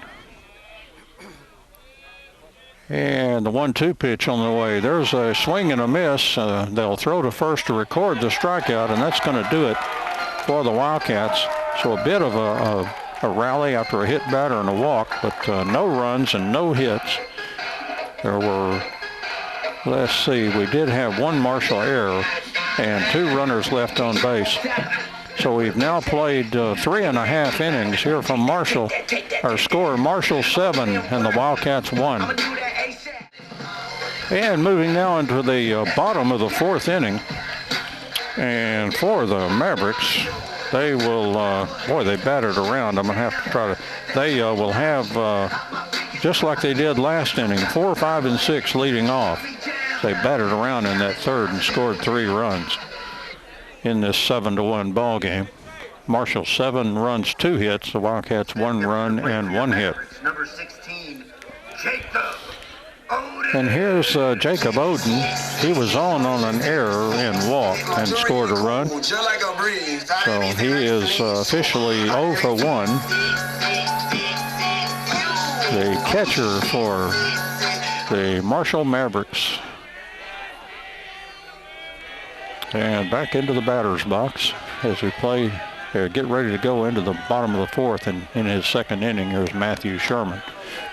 And the 1-2 pitch on the way. There's a swing and a miss. They'll throw to first to record the strikeout, and that's going to do it for the Wildcats. So a bit of a rally after a hit batter and a walk, but no runs and no hits. There were, let's see, we did have 1 Marshall error and 2 runners left on base. So we've now played 3.5 innings here from Marshall. Our score, Marshall 7 and the Wildcats 1. And moving now into the bottom of the fourth inning. And for the Mavericks, they will, they battered around. I'm going to have to try to, they will have, just like they did last inning, 4, 5, and 6 leading off. They battered around in that third and scored 3 runs in this 7-1 ball game. Marshall 7 runs, 2 hits. The Wildcats 1 run and 1 hit. Number 16, Jacob Odin. And here's Jacob Odin. He was on an error and walked and scored a run. So he is officially 0 for 1. The catcher for the Marshall Mavericks. And back into the batter's box as we play, get ready to go into the bottom of the fourth. And in his second inning, here's Matthew Sherman.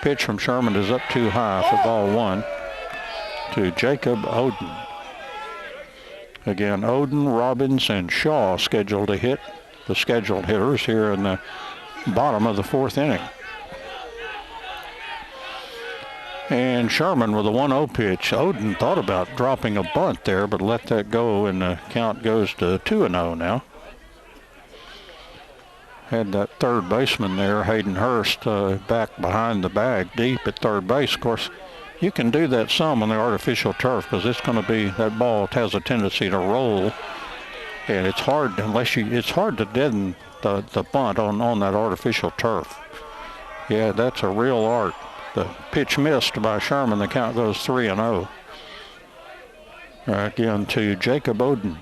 Pitch from Sherman is up too high for ball 1 to Jacob Odin. Again, Odin, Robbins, and Shaw scheduled to hit, the scheduled hitters here in the bottom of the fourth inning. And Sherman with a 1-0 pitch. Odin thought about dropping a bunt there, but let that go, and the count goes to 2-0 now. had that third baseman there, Hayden Hurst, back behind the bag deep at third base. Of course, you can do that some on the artificial turf because it's going to be, that ball has a tendency to roll, and it's hard it's hard to deaden the bunt on that artificial turf. Yeah, that's a real art. The pitch missed by Sherman. The count goes 3-0. Again to Jacob Odin.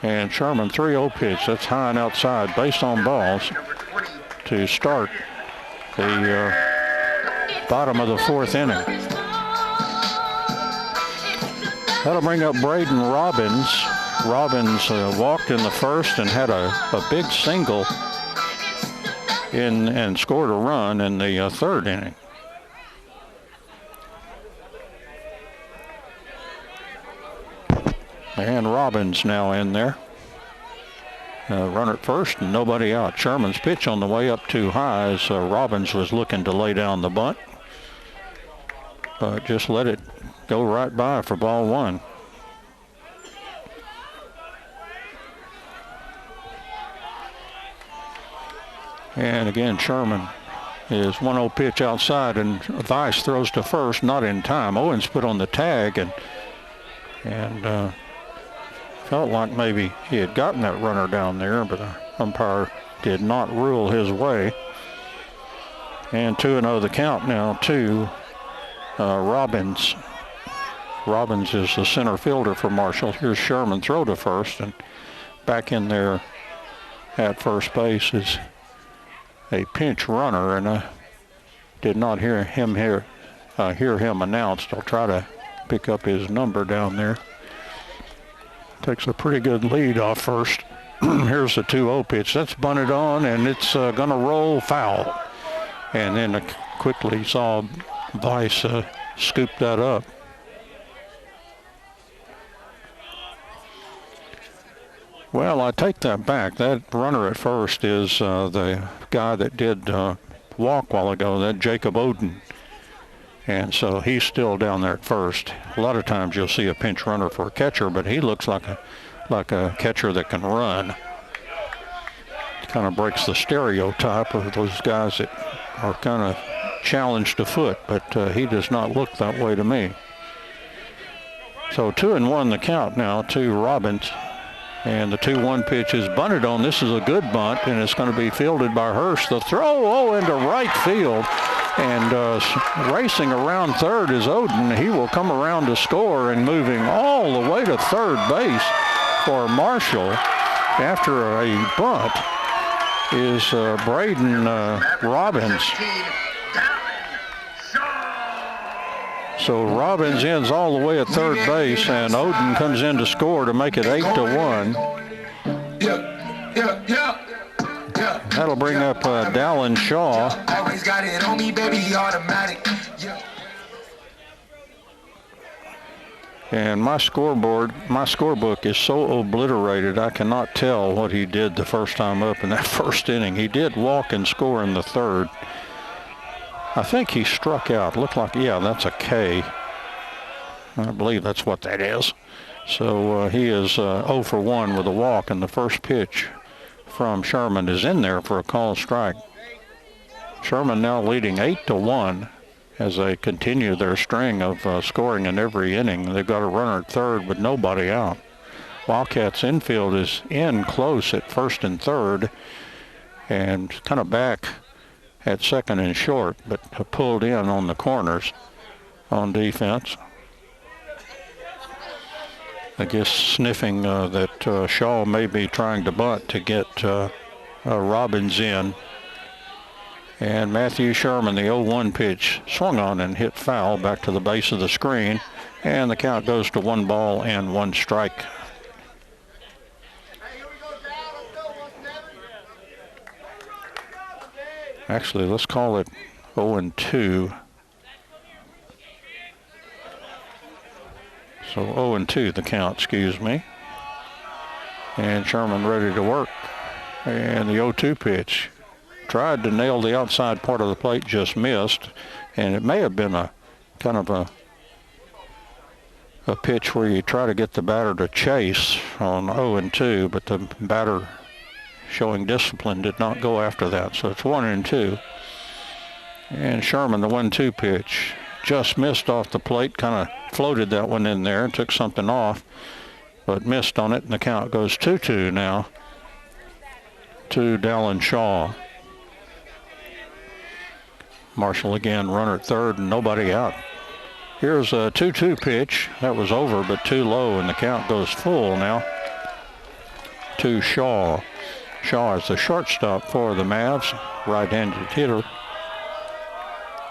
And Sherman 3-0 pitch. That's high and outside, base on balls to start the bottom of the fourth inning. That'll bring up Braden Robbins. Robbins walked in the first and had a big single and scored a run in the third inning. And Robbins now in there. Runner at first and nobody out. Sherman's pitch on the way up too high as Robbins was looking to lay down the bunt. But just let it go right by for ball one. And again, Sherman is 1-0 pitch outside, and Weiss throws to first, not in time. Owens put on the tag and felt like maybe he had gotten that runner down there, but the umpire did not rule his way. And 2-0 the count now to Robbins. Robbins is the center fielder for Marshall. Here's Sherman throw to first, and back in there at first base is a pinch runner, and I did not hear him announced. I'll try to pick up his number down there. Takes a pretty good lead off first. Here's the 2-0 pitch. That's bunted on, and it's going to roll foul. And then quickly saw Weiss scoop that up. Well, I take that back. That runner at first is the guy that did walk a while ago, that Jacob Odin. And so he's still down there at first. A lot of times you'll see a pinch runner for a catcher, but he looks like a catcher that can run. Kind of breaks the stereotype of those guys that are kind of challenged afoot, but he does not look that way to me. So 2-1 the count now to Robbins. And the 2-1 pitch is bunted on. This is a good bunt, and it's going to be fielded by Hurst. The throw, into right field. And racing around third is Odin. He will come around to score, and moving all the way to third base for Marshall after a bunt is Braden Robbins. So Robbins ends all the way at third base, and Odin comes in to score to make it 8-1. That'll bring up Dallin Shaw. Always got it on me, baby, automatic. And my scorebook is so obliterated I cannot tell what he did the first time up in that first inning. He did walk and score in the third. I think he struck out. Looked like, yeah, that's a K. I believe that's what that is. So he is 0 for 1 with a walk, and the first pitch from Sherman is in there for a called strike. Sherman now leading 8-1 as they continue their string of scoring in every inning. They've got a runner at third with nobody out. Wildcats infield is in close at first and third, and kind of back at second and short, but pulled in on the corners on defense. I guess sniffing that Shaw may be trying to bunt to get Robbins in. And Matthew Sherman, the 0-1 pitch, swung on and hit foul back to the base of the screen. And the count goes to 1 ball and 1 strike. Actually, let's call it 0-2. So 0-2 the count, excuse me. And Sherman ready to work. And the 0-2 pitch. Tried to nail the outside part of the plate, just missed. And it may have been a kind of a pitch where you try to get the batter to chase on 0-2, but the batter showing discipline, did not go after that. So it's 1-2. And Sherman, the 1-2 pitch, just missed off the plate, kind of floated that one in there and took something off, but missed on it, and the count goes 2-2 now to Dallin Shaw. Marshall again, runner at third and nobody out. Here's a 2-2 pitch. That was over, but too low, and the count goes full now to Shaw. Shaw is the shortstop for the Mavs, right-handed hitter.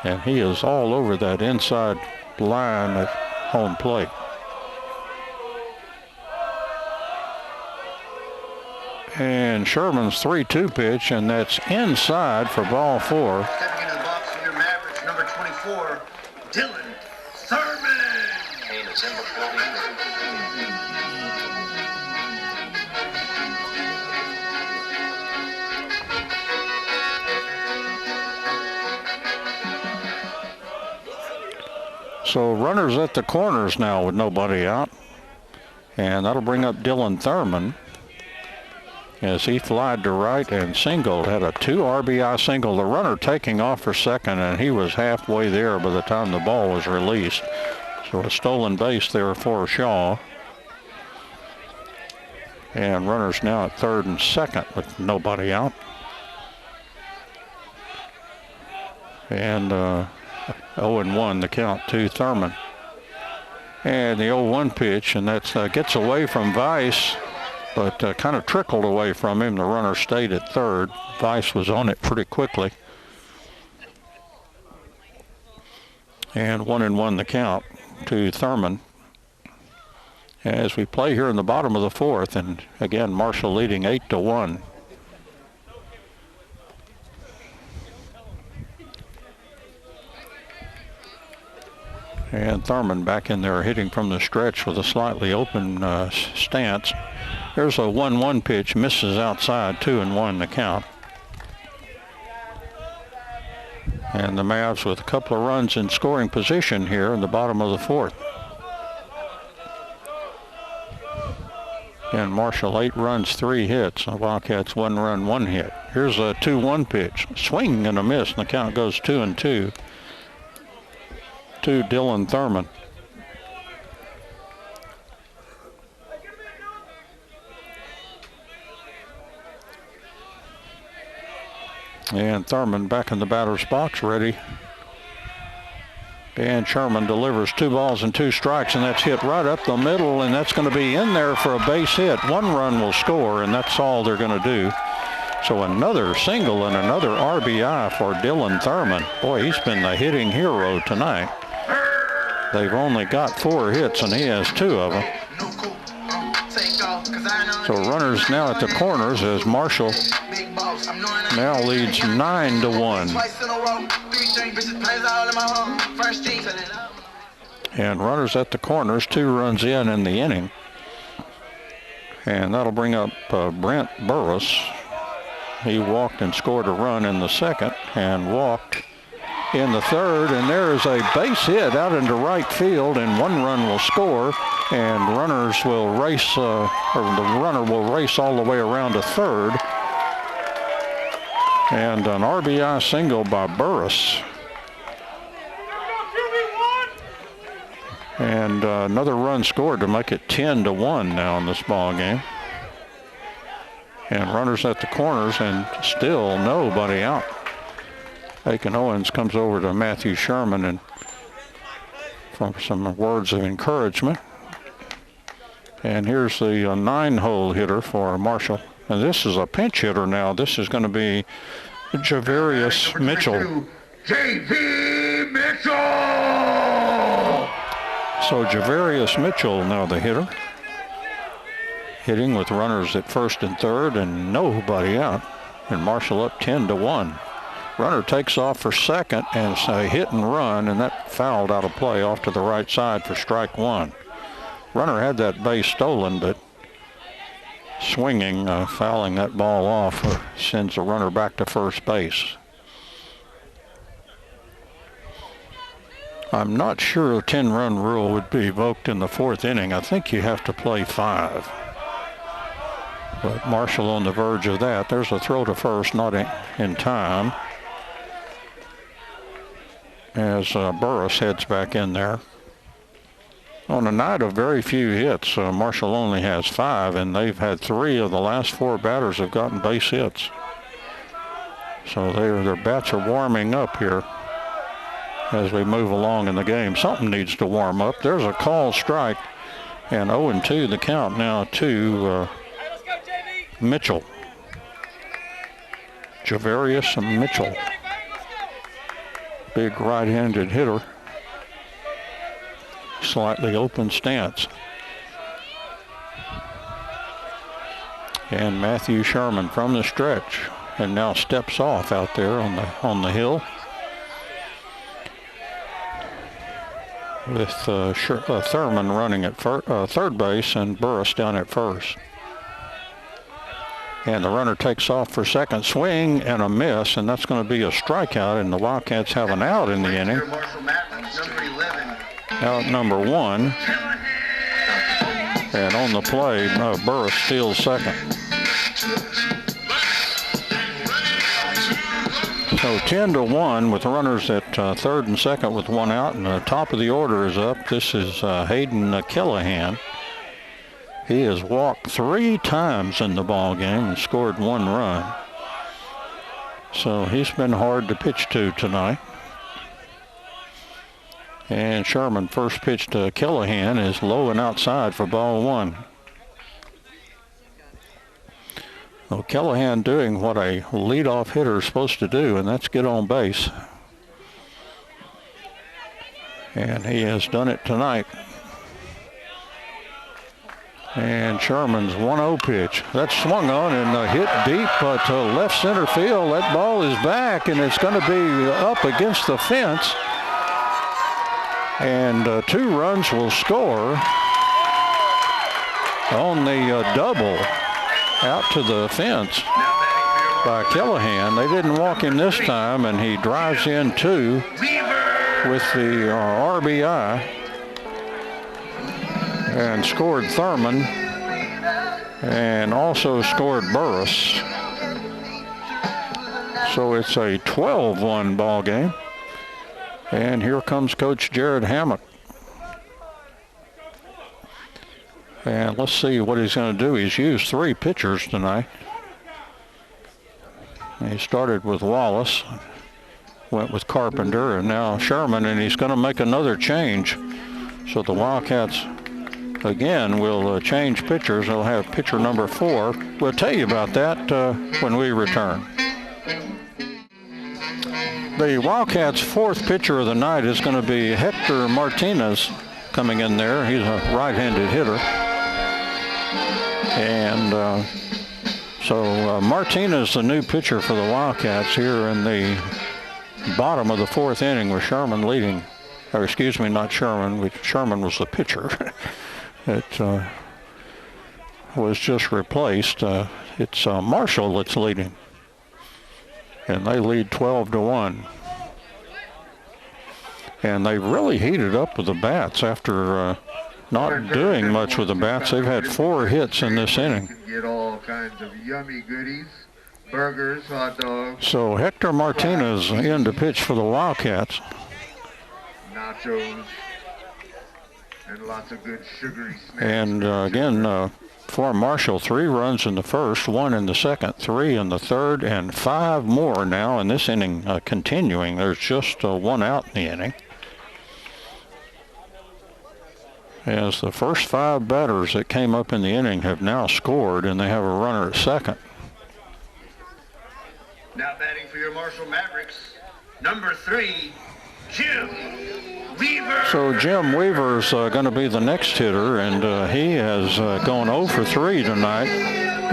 And he is all over that inside line at home plate. And Sherman's 3-2 pitch, and that's inside for ball 4. Stepping into the box for your Mavericks, number 24, Dallin Thurman. Kane is in the building. So runners at the corners now with nobody out. And that'll bring up Dallin Thurman as he flied to right and singled, had a 2 RBI single. The runner taking off for second, and he was halfway there by the time the ball was released. So a stolen base there for Shaw. And runners now at third and second with nobody out. And 0-1 the count to Thurman. And the 0-1 pitch, and that gets away from Weiss, but kind of trickled away from him. The runner stayed at third. Weiss was on it pretty quickly. And 1-1 the count to Thurman as we play here in the bottom of the fourth. And again, Marshall leading 8-1. And Thurman back in there hitting from the stretch with a slightly open stance. There's a 1-1 pitch, misses outside, 2-1 the count. And the Mavs with a couple of runs in scoring position here in the bottom of the fourth. And Marshall 8 runs, 3 hits. The Wildcats 1 run, 1 hit. Here's a 2-1 pitch, swing and a miss, and the count goes 2-2. To Dallin Thurman. And Thurman back in the batter's box, ready. And Sherman delivers 2 balls and 2 strikes, and that's hit right up the middle, and that's going to be in there for a base hit. 1 run will score, and that's all they're going to do. So another single and another RBI for Dallin Thurman. Boy, he's been the hitting hero tonight. They've only got 4 hits, and he has 2 of them. So runners now at the corners as Marshall now leads 9-1. And runners at the corners, 2 runs in the inning. And that'll bring up Brent Burris. He walked and scored a run in the second and walked in the third, and there is a base hit out into right field, and 1 run will score, and runners will race, or the runner will race all the way around to third. And an RBI single by Burris. And another run scored to make it 10-1 now in this ball game. And runners at the corners, and still nobody out. Aiken Owens comes over to Matthew Sherman and for some words of encouragement. And here's the 9-hole hitter for Marshall. And this is a pinch hitter now. This is going to be Javarius Mitchell. J.V. Mitchell! So Javarius Mitchell now the hitter. Hitting with runners at first and third and nobody out. And Marshall up 10-1. Runner takes off for second, and it's a hit and run, and that fouled out of play off to the right side for strike 1. Runner had that base stolen, but swinging, fouling that ball off sends the runner back to first base. I'm not sure a 10-run rule would be evoked in the 4th inning. I think you have to play 5. But Marshall on the verge of that. There's a throw to first, not in time, as Burris heads back in there. On a night of very few hits, Marshall only has 5, and they've had 3 of the last 4 batters have gotten base hits. So their bats are warming up here as we move along in the game. Something needs to warm up. There's a called strike, and 0-2 the count now to Mitchell. Javarius Mitchell. Big right-handed hitter. Slightly open stance. And Matthew Sherman from the stretch, and now steps off out there on the hill, with Thurman running at third base and Burris down at first. And the runner takes off for second, swing and a miss, and that's going to be a strikeout, and the Wildcats have an out in the inning. Out number 1. And on the play, Burris steals second. So 10-1 with runners at third and second with 1 out, and the top of the order is up. This is Hayden Callahan. He has walked 3 times in the ball game and scored 1 run. So he's been hard to pitch to tonight. And Sherman, first pitch to Callahan, is low and outside for ball 1. Well, Callahan doing what a leadoff hitter is supposed to do, and that's get on base. And he has done it tonight. And Sherman's 1-0 pitch. That's swung on and hit deep to left center field. That ball is back, and it's going to be up against the fence. And 2 runs will score on the double out to the fence by Callahan. They didn't walk him this time, and he drives in 2 with the RBI and scored Thurman and also scored Burris. So it's a 12-1 ball game. And here comes Coach Jared Hammock. And let's see what he's going to do. He's used 3 pitchers tonight. He started with Wallace, went with Carpenter, and now Sherman, and he's going to make another change. So the Wildcats, again, will change pitchers. They'll have pitcher number 4. We'll tell you about that when we return. The Wildcats' 4th pitcher of the night is going to be Hector Martinez coming in there. He's a right-handed hitter. And so Martinez, the new pitcher for the Wildcats here in the bottom of the 4th inning with Sherman leading. Or excuse me, not Sherman. Sherman was the pitcher. It was just replaced. It's Marshall that's leading. And they lead 12-1. And they've really heated up with the bats after not doing much with the bats. They've had 4 hits in this inning. Get all kinds of yummy goodies, burgers, hot dogs. So Hector Martinez in to pitch for the Wildcats. Nachos and lots of good sugary snacks. And again, for Marshall, 3 runs in the first, 1 in the second, 3 in the third, and 5 more now in this inning continuing. There's just 1 out in the inning. As the first 5 batters that came up in the inning have now scored, and they have a runner at second. Now batting for your Marshall Mavericks, number 3, Jim Weaver. So Jim Weaver's going to be the next hitter, and he has gone 0 for 3 tonight.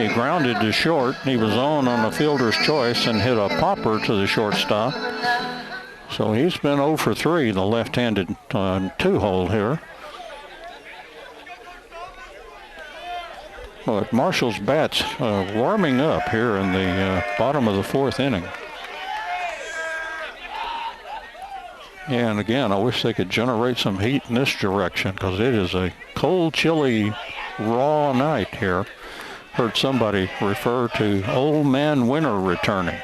He grounded to short. He was on a fielder's choice and hit a popper to the shortstop. So he's been 0 for 3, the left-handed 2-hole here. But Marshall's bats warming up here in the bottom of the 4th inning. And again, I wish they could generate some heat in this direction, because it is a cold, chilly, raw night here. heard somebody refer to Old Man Winter returning.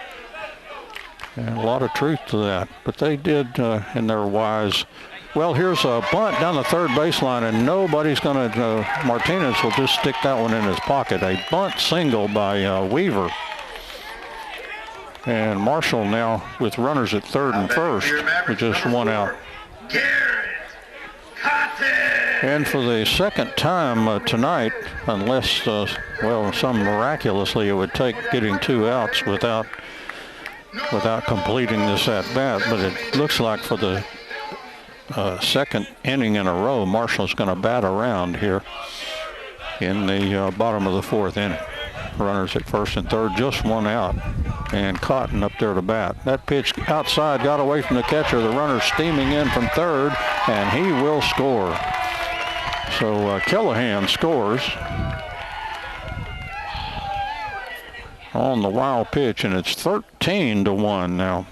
And a lot of truth to that. But they did in their wise. Well, here's a bunt down the third baseline, and nobody's going to, Martinez will just stick that one in his pocket. A bunt single by Weaver. And Marshall now with runners at third and first with just one out. And for the second time tonight, unless, well, some miraculously it would take getting 2 outs without completing this at-bat, but it looks like for the second inning in a row, Marshall's going to bat around here in the bottom of the 4th inning. Runners at first and third, just 1 out, and Cotton up there to bat. That pitch outside got away from the catcher. The runner steaming in from third, and he will score. So Callahan scores on the wild pitch, and it's 13-1 now.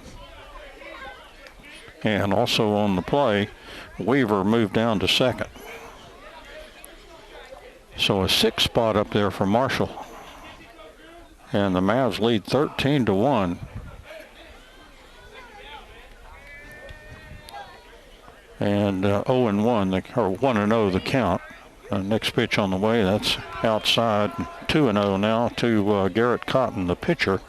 And also on the play, Weaver moved down to second. So a 6 spot up there for Marshall. And the Mavs lead 13-1. And 0-1, or 1-0 the count. Next pitch on the way, that's outside. 2-0 now to Garrett Cotton, the pitcher,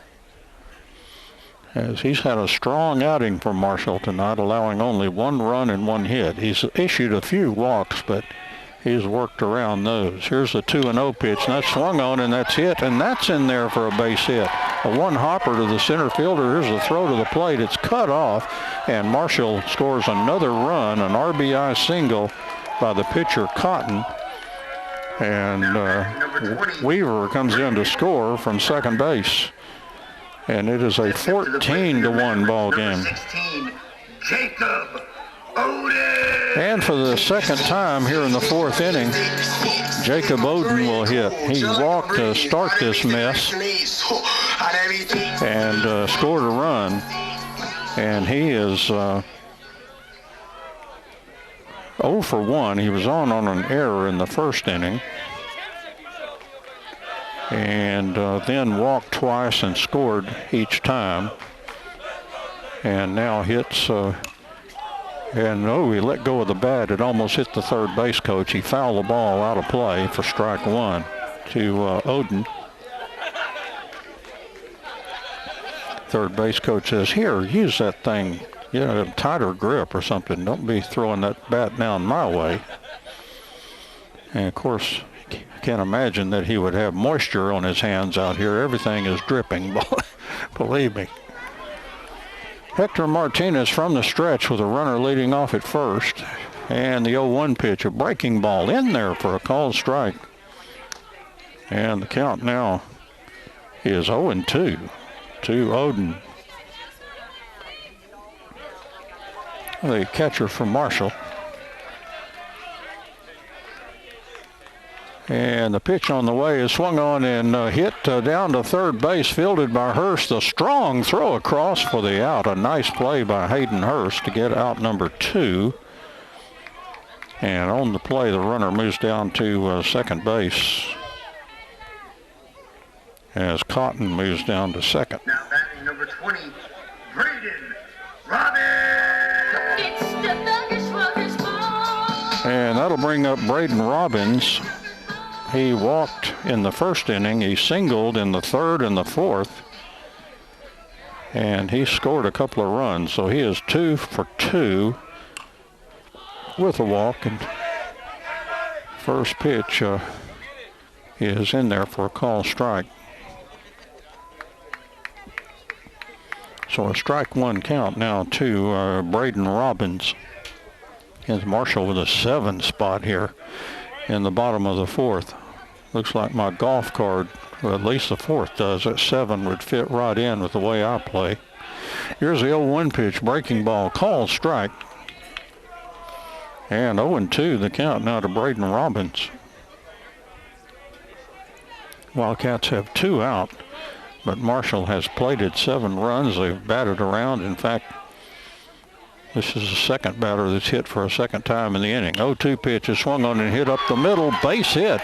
as he's had a strong outing for Marshall tonight, allowing only 1 run and 1 hit. He's issued a few walks, but he's worked around those. Here's a 2-0 pitch, and that's swung on, and that's hit, and that's in there for a base hit. A 1 hopper to the center fielder. Here's a throw to the plate. It's cut off, and Marshall scores another run, an RBI single by the pitcher Cotton. And Weaver comes in to score from second base. And it is a 14-1 ball game. And for the second time here in the 4th inning, Jacob Odin will hit. He walked to start this mess and scored a run. And he is 0 for 1. He was on an error in the first inning. And then walked twice and scored each time. And now hits, and he let go of the bat. It almost hit the third base coach. He fouled the ball out of play for strike 1 to Odin. Third base coach says, here, use that thing, a tighter grip or something. Don't be throwing that bat down my way. And of course, can't imagine that he would have moisture on his hands out here. Everything is dripping, believe me. Hector Martinez from the stretch with a runner leading off at first. And the 0-1 pitch, a breaking ball in there for a called strike. And the count now is 0-2 to Odin. The catcher from Marshall. And the pitch on the way is swung on and hit down to third base, fielded by Hurst. A strong throw across for the out. A nice play by Hayden Hurst to get out number 2. And on the play, the runner moves down to second base as Cotton moves down to second. Now batting number 20, Braden Robbins. It's the Buggers ball. And that'll bring up Braden Robbins. He walked in the first inning. He singled in the third and the fourth. And he scored a couple of runs. So he is 2 for 2 with a walk. And first pitch is in there for a call strike. So a strike 1 count now to Braden Robbins. Here's Marshall with a 7 spot here in the bottom of the 4th. Looks like my golf card, well, at least the 4th does. That 7 would fit right in with the way I play. Here's the 0-1 pitch, breaking ball, called strike. And 0-2 the count now to Braden Robbins. Wildcats have 2 out, but Marshall has plated 7 runs. They've batted around. In fact, this is the second batter that's hit for a second time in the inning. 0-2 pitch is swung on and hit up the middle, base hit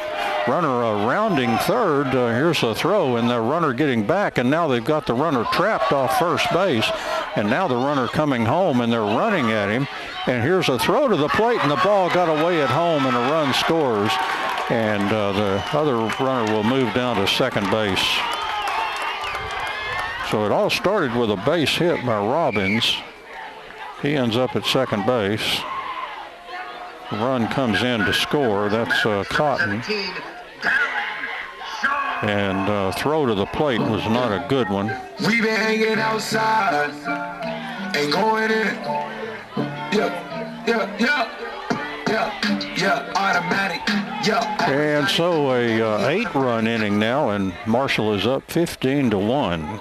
Runner rounding third. Here's a throw, and the runner getting back, and now they've got the runner trapped off first base, and now the runner coming home, and they're running at him. And here's a throw to the plate, and the ball got away at home, and a run scores. And the other runner will move down to second base. So it all started with a base hit by Robbins. He ends up at second base. The run comes in to score. That's Cotton. And throw to the plate was not a good one. We been hanging outside and going in. Yeah, automatic. Yeah. And so a 8-run inning now, and Marshall is up 15-1.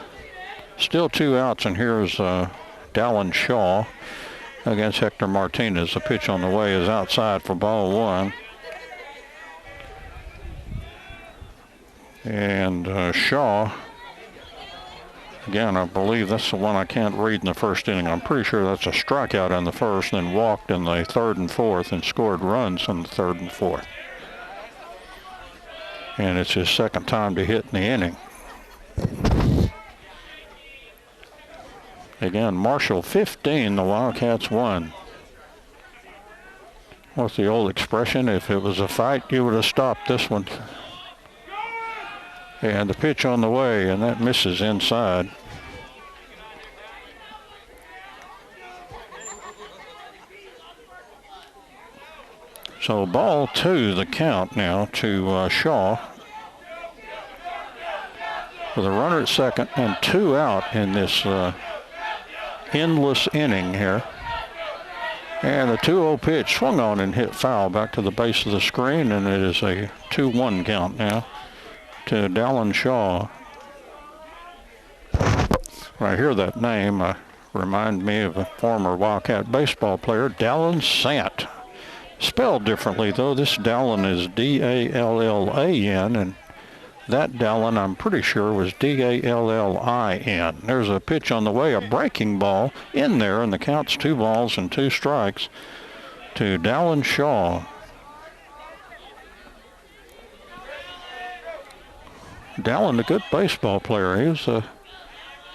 Still 2 outs, and here's Dallin Shaw against Hector Martinez. The pitch on the way is outside for ball 1. And Shaw, again, I believe that's the one I can't read in the first inning. I'm pretty sure that's a strikeout in the first, then walked in the third and fourth and scored runs in the third and fourth. And it's his second time to hit in the inning. Again, Marshall 15, the Wildcats 1. What's the old expression? If it was a fight, you would have stopped this one. And the pitch on the way, and that misses inside. So ball 2, the count now to Shaw. With a runner at second and 2 out in this endless inning here. And the 2-0 pitch swung on and hit foul back to the base of the screen, and it is a 2-1 count now to Dallin Shaw. When I hear that name, remind me of a former Wildcat baseball player, Dallin Sant. Spelled differently, though. This Dallin is D-A-L-L-A-N, and that Dallin, I'm pretty sure, was D-A-L-L-I-N. There's a pitch on the way, a breaking ball in there, and the count's 2 balls and 2 strikes to Dallin Shaw. Dallin, a good baseball player. He was a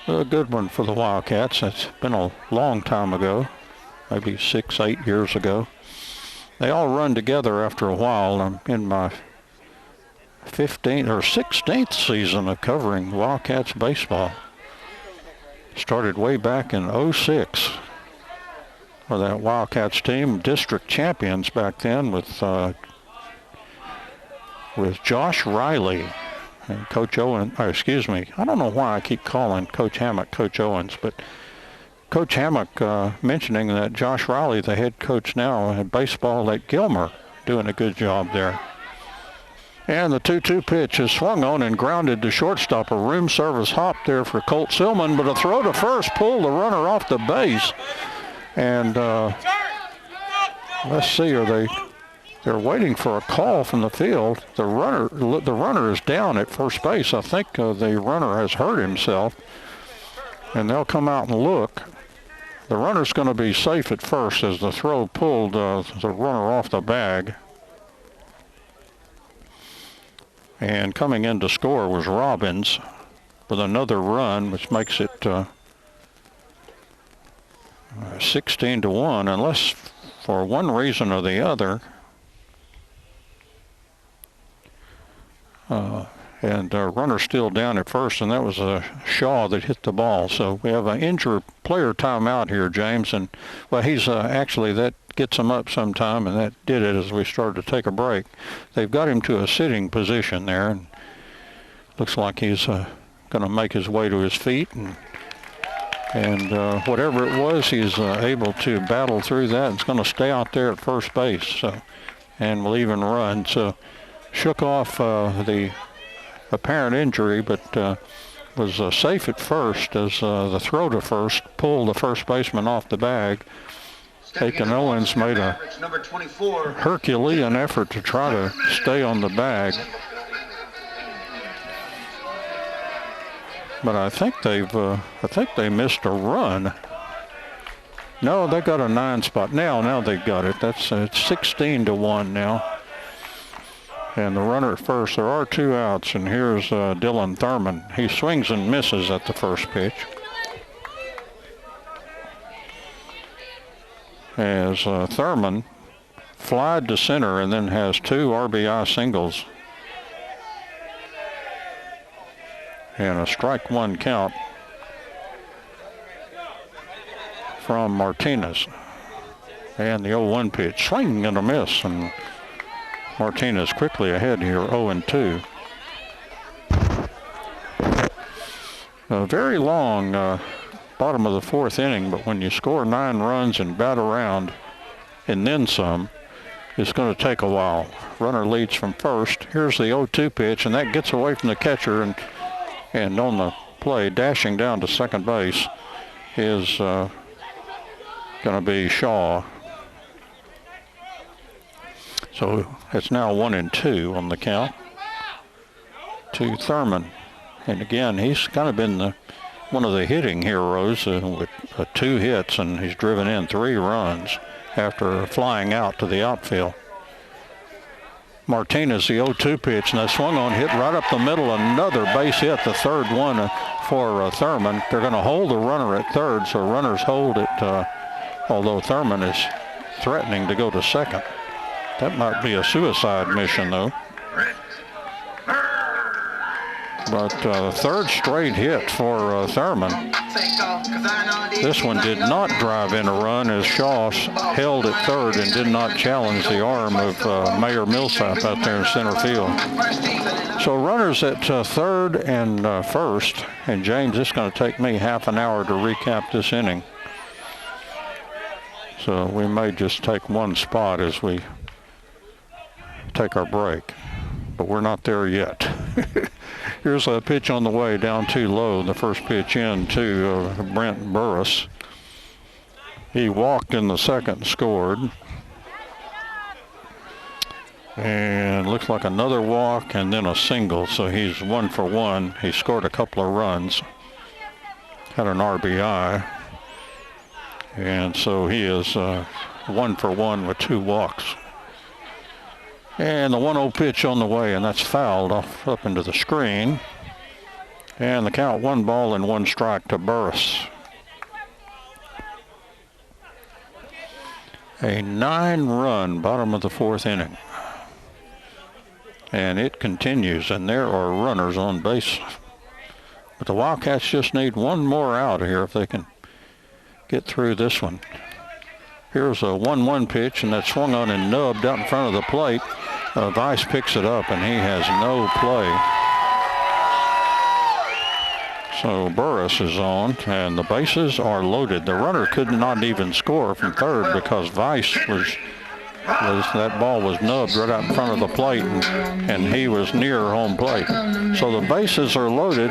good one for the Wildcats. It's been a long time ago, maybe 6, 8 years ago. They all run together after a while. I'm in my 15th or 16th season of covering Wildcats baseball. Started way back in 06 with that Wildcats team, district champions back then with Josh Riley. And Coach Owen, I don't know why I keep calling Coach Hammock Coach Owens, but Coach Hammock mentioning that Josh Riley, the head coach now at baseball at Gilmer, doing a good job there. And the 2-2 pitch is swung on and grounded to shortstop. A room service hop there for Colton Stillman, but a throw to first pulled the runner off the base. And let's see, they're waiting for a call from the field. The runner is down at first base. I think the runner has hurt himself, and they'll come out and look. The runner's going to be safe at first as the throw pulled the runner off the bag. And coming in to score was Robbins with another run, which makes it 16-1, unless for one reason or the other. And runner still down at first, and that was Shaw that hit the ball. So we have an injured player timeout here, James, and well, he's actually, that gets him up sometime, and that did it as we started to take a break. They've got him to a sitting position there, and looks like he's going to make his way to his feet, and whatever it was, he's able to battle through that. It's going to stay out there at first base, so, and will even run. So shook off the apparent injury, but was safe at first as the throw to first pulled the first baseman off the bag. Hayden Owens made a Herculean effort to try to stay on the bag. But I think they missed a run. No, they got a 9 spot. Now they've got it. It's 16-1 now. And the runner at first, there are 2 outs, and here's Dylan Thurman. He swings and misses at the first pitch. As Thurman flied to center and then has 2 RBI singles. And a strike 1 count from Martinez. And the 0-1 pitch, swing and a miss, and Martinez quickly ahead here, 0-2. A very long bottom of the 4th inning, but when you score 9 runs and bat around and then some, it's going to take a while. Runner leads from first. Here's the 0-2 pitch, and that gets away from the catcher, and on the play, dashing down to second base is going to be Shaw. So it's now 1-2 on the count to Thurman. And again, he's kind of been one of the hitting heroes with 2 hits, and he's driven in 3 runs after flying out to the outfield. Martinez, the 0-2 pitch, and that swung on, hit right up the middle, another base hit, the 3rd one for Thurman. They're going to hold the runner at 3rd, so runners hold it, although Thurman is threatening to go to second. That might be a suicide mission, though. But 3rd straight hit for Thurman. This one did not drive in a run as Shaw held at 3rd and did not challenge the arm of Mayor Millsap out there in center field. So runners at 3rd and 1st. And James, it's going to take me half an hour to recap this inning. So we may just take one spot as we take our break, but we're not there yet. Here's a pitch on the way, down too low. The first pitch in to Brent Burris. He walked in the 2nd and scored. And looks like another walk and then a single, so he's 1 for 1. He scored a couple of runs, had an RBI. And so he is 1 for 1 with 2 walks. And the 1-0 pitch on the way, and that's fouled off up into the screen. And the count 1 ball and 1 strike to Burris. A 9-run bottom of the 4th inning. And it continues, and there are runners on base. But the Wildcats just need 1 more out here if they can get through this one. Here's a 1-1 pitch, and that swung on and nubbed out in front of the plate. Vice picks it up, and he has no play. So Burris is on, and the bases are loaded. The runner could not even score from 3rd because Vice that ball was nubbed right out in front of the plate, and he was near home plate. So the bases are loaded,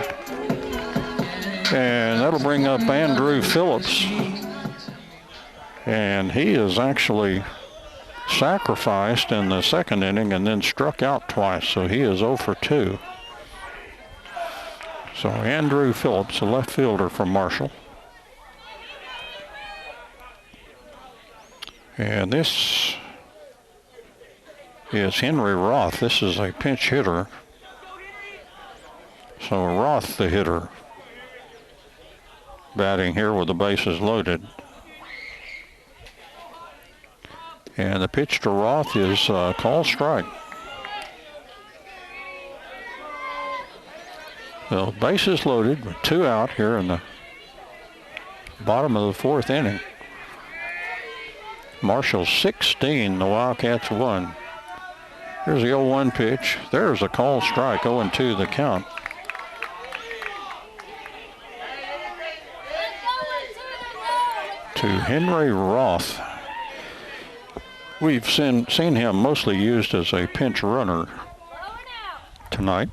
and that'll bring up Andrew Phillips. And he is actually sacrificed in the 2nd inning and then struck out twice, so he is 0 for 2. So Andrew Phillips, a left fielder from Marshall. And this is Henry Roth. This is a pinch hitter. So Roth, the hitter, batting here with the bases loaded. And the pitch to Roth is called strike. So bases loaded with 2 out here in the bottom of the 4th inning. Marshall 16, the Wildcats 1. Here's the 0-1 pitch. There's a called strike, 0-2 the count. To Henry Roth. We've seen him mostly used as a pinch runner tonight.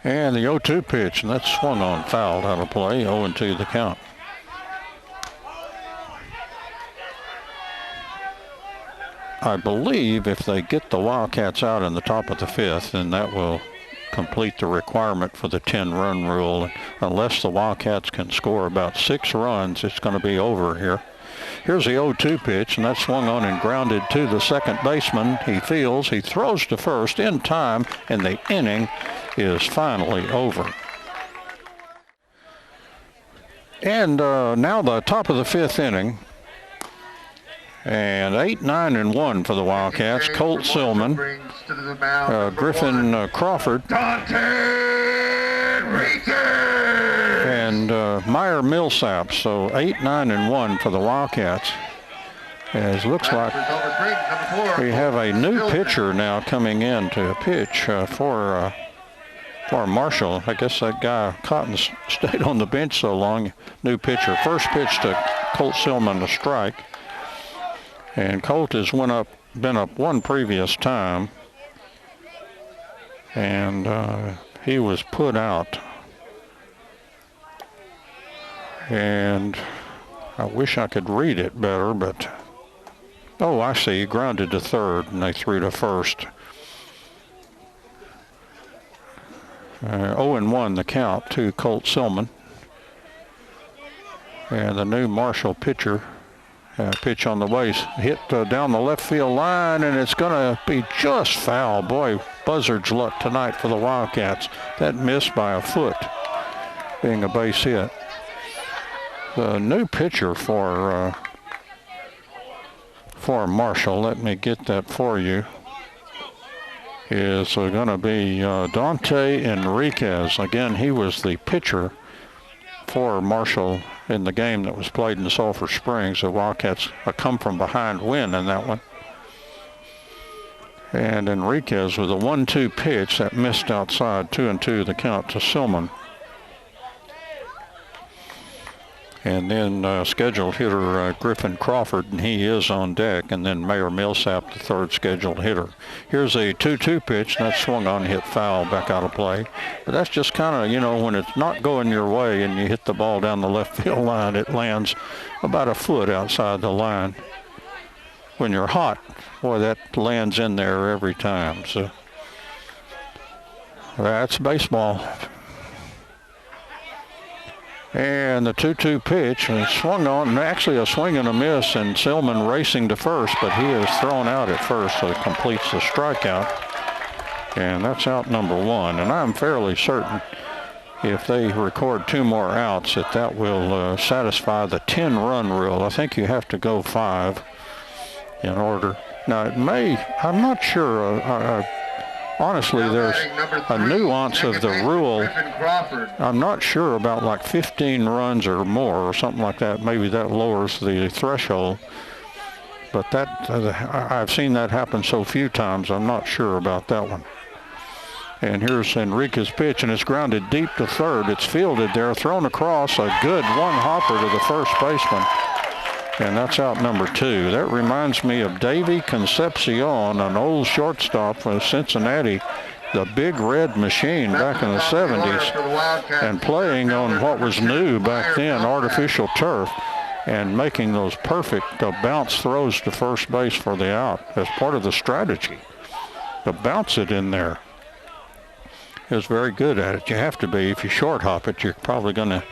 And the 0-2 pitch, and that's swung on, fouled out of play, 0-2 the count. I believe if they get the Wildcats out in the top of the 5th, then that will complete the requirement for the 10-run rule. Unless the Wildcats can score about 6 runs, it's going to be over here. Here's the 0-2 pitch, and that's swung on and grounded to the second baseman. He fields, he throws to first in time, and the inning is finally over. And now the top of the 5th inning. And 8-9-1 for the Wildcats. Colton Stillman, Griffin Crawford, Dante Enriquez, and Meyer Millsap. So 8-9-1 for the Wildcats. As looks like we have a new pitcher now coming in to pitch for Marshall. I guess that guy Cotton stayed on the bench so long. New pitcher. First pitch to Colton Stillman, a strike. And Colt has been up one previous time, and he was put out. And I wish I could read it better, but oh, I see. He grounded to third, and they threw to first. 0-1 the count to Colt Stillman, and the new Marshall pitcher. Pitch on the way, hit down the left field line, and it's going to be just foul. Boy, buzzard's luck tonight for the Wildcats. That missed by a foot, being a base hit. The new pitcher for Marshall, let me get that for you, is going to be Dante Enriquez. Again, he was the pitcher for Marshall in the game that was played in Sulphur Springs. The Wildcats a come-from-behind win in that one. And Enriquez with a 1-2 pitch that missed outside. 2-2 the count to Stillman. And then scheduled hitter Griffin Crawford, and he is on deck. And then Meyer Millsap, the third scheduled hitter. Here's a 2-2 pitch, and that's swung on, hit foul, back out of play. But that's just kind of, you know, when it's not going your way and you hit the ball down the left field line, it lands about a foot outside the line. When you're hot, boy, that lands in there every time. So that's baseball. And the 2-2 pitch is swung on, and actually a swing and a miss, and Stillman racing to first, but he is thrown out at first, so he completes the strikeout. And that's out number 1. And I'm fairly certain if they record 2 more outs that will satisfy the 10-run rule. I think you have to go 5 in order. Now, it may, I'm not sure. Honestly, there's a nuance of the rule. I'm not sure about like 15 runs or more or something like that. Maybe that lowers the threshold. But that I've seen that happen so few times, I'm not sure about that one. And here's Enriquez's pitch, and it's grounded deep to third. It's fielded there, thrown across, a good one-hopper to the first baseman. And that's out number 2. That reminds me of Davey Concepcion, an old shortstop from Cincinnati, the Big Red Machine back in the 70s, and playing on what was new back then, artificial turf, and making those perfect bounce throws to first base for the out as part of the strategy. To bounce it in there. He was very good at it. You have to be. If you short hop it, you're probably going to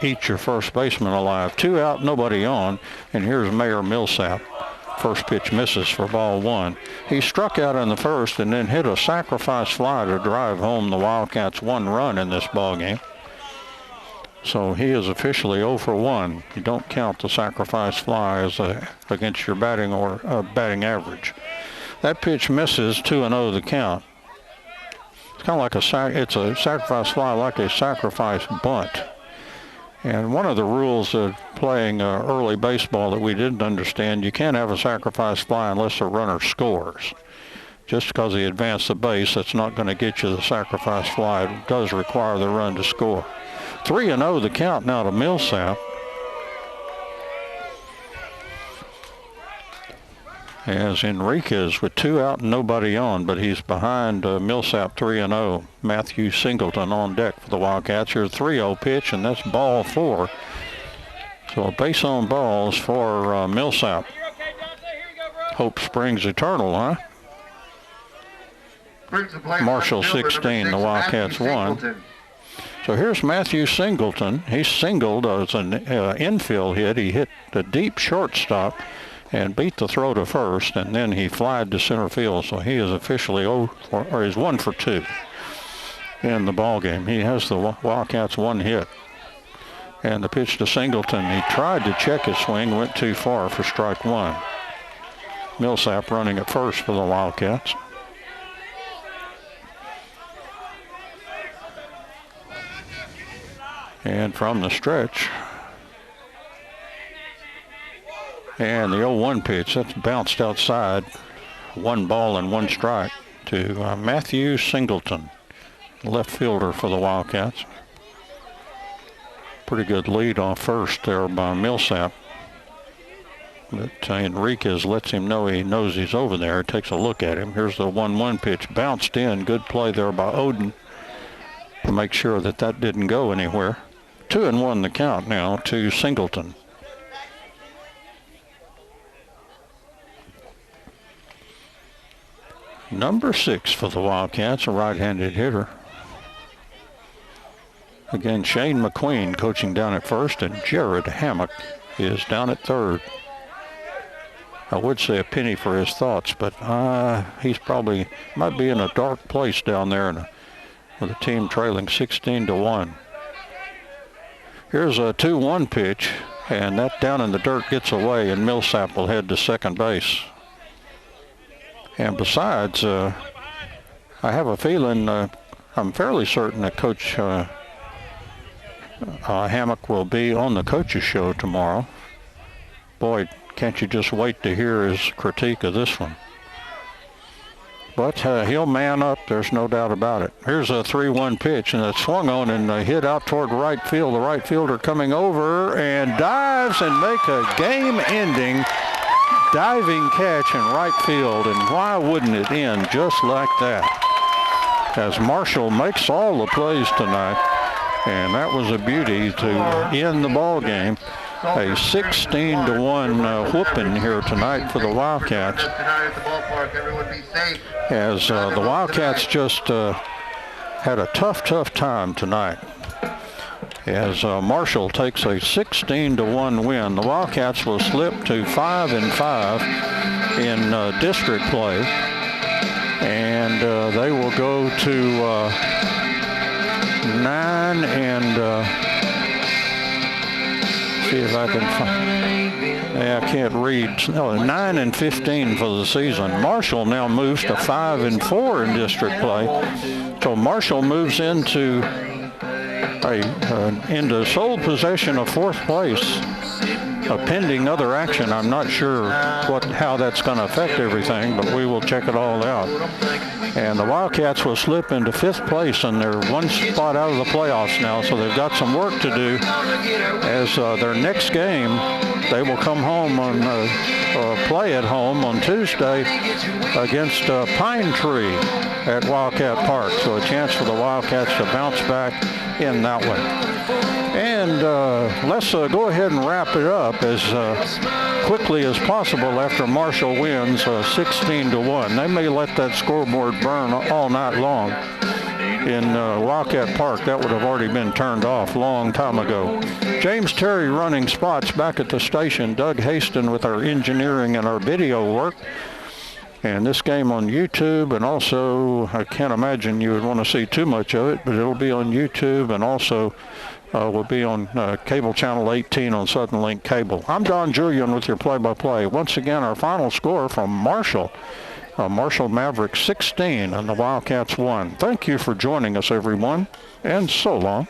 eat your first baseman alive. 2 out, nobody on, and here's Meyer Millsap. First pitch misses for ball 1. He struck out in the first and then hit a sacrifice fly to drive home the Wildcats 1 run in this ball game. So he is officially 0 for 1. You don't count the sacrifice fly as against your batting or batting average. That pitch misses, 2-0 the count. It's kind of like it's a sacrifice fly, like a sacrifice bunt. And one of the rules of playing early baseball that we didn't understand, you can't have a sacrifice fly unless the runner scores. Just because he advanced the base, that's not going to get you the sacrifice fly. It does require the run to score. 3-0 the count now to Millsap. As Enriquez with 2 out and nobody on, but he's behind Millsap 3-0. Matthew Singleton on deck for the Wildcats. Here's a 3-0 pitch, and that's ball 4. So a base on balls for Millsap. Hope springs eternal, huh? Marshall 16, the Wildcats 1. So here's Matthew Singleton. He singled as an infield hit. He hit the deep shortstop and beat the throw to first, and then he flied to center field. So he is officially he's 1 for 2 in the ball game. He has the Wildcats 1 hit. And the pitch to Singleton. He tried to check his swing, went too far for strike 1. Millsap running at first for the Wildcats. And from the stretch, and the 0-1 pitch, that's bounced outside. 1 ball and 1 strike to Matthew Singleton, left fielder for the Wildcats. Pretty good lead off first there by Millsap. But Enriquez lets him know he knows he's over there. Takes a look at him. Here's the 1-1 pitch, bounced in. Good play there by Odin to make sure that that didn't go anywhere. 2-1 the count now to Singleton. Number 6 for the Wildcats, a right-handed hitter. Again, Shane McQueen coaching down at first, and Jared Hammock is down at third. I would say a penny for his thoughts, but he's probably might be in a dark place down there with the team trailing 16-1. Here's a 2-1 pitch, and that down in the dirt gets away, and Millsap will head to second base. And besides, I have a feeling, I'm fairly certain that Coach Hammock will be on the coach's show tomorrow. Boy, can't you just wait to hear his critique of this one. But he'll man up, there's no doubt about it. Here's a 3-1 pitch, and it's swung on and hit out toward right field. The right fielder coming over and dives and make a game-ending diving catch in right field. And why wouldn't it end just like that? As Marshall makes all the plays tonight, and that was a beauty to end the ball game. A 16-1 whooping here tonight for the Wildcats. As the Wildcats just had a tough time tonight. As Marshall takes a 16-1 win, the Wildcats will slip to 5-5 in district play, and they will go to 9 and. See if I can find. Yeah, I can't read. No, 9-15 for the season. Marshall now moves to 5-4 in district play. So Marshall moves into sole possession of 4th place. Pending other action. I'm not sure how that's going to affect everything, but we will check it all out. And the Wildcats will slip into 5th place, and they're 1 spot out of the playoffs now, so they've got some work to do. As their next game, they will come home on play at home on Tuesday against Pine Tree at Wildcat Park. So a chance for the Wildcats to bounce back in that one. And let's go ahead and wrap it up as quickly as possible after Marshall wins 16-1. They may let that scoreboard burn all night long. In Wildcat Park, that would have already been turned off a long time ago. James Terry running spots back at the station. Doug Haston with our engineering and our video work. And this game on YouTube, and also I can't imagine you would want to see too much of it, but it'll be on YouTube, and also will be on cable channel 18 on Southern Link Cable. I'm Don Julian with your play-by-play. Once again, our final score from Marshall. Marshall Mavericks 16 and the Wildcats 1. Thank you for joining us, everyone, and so long.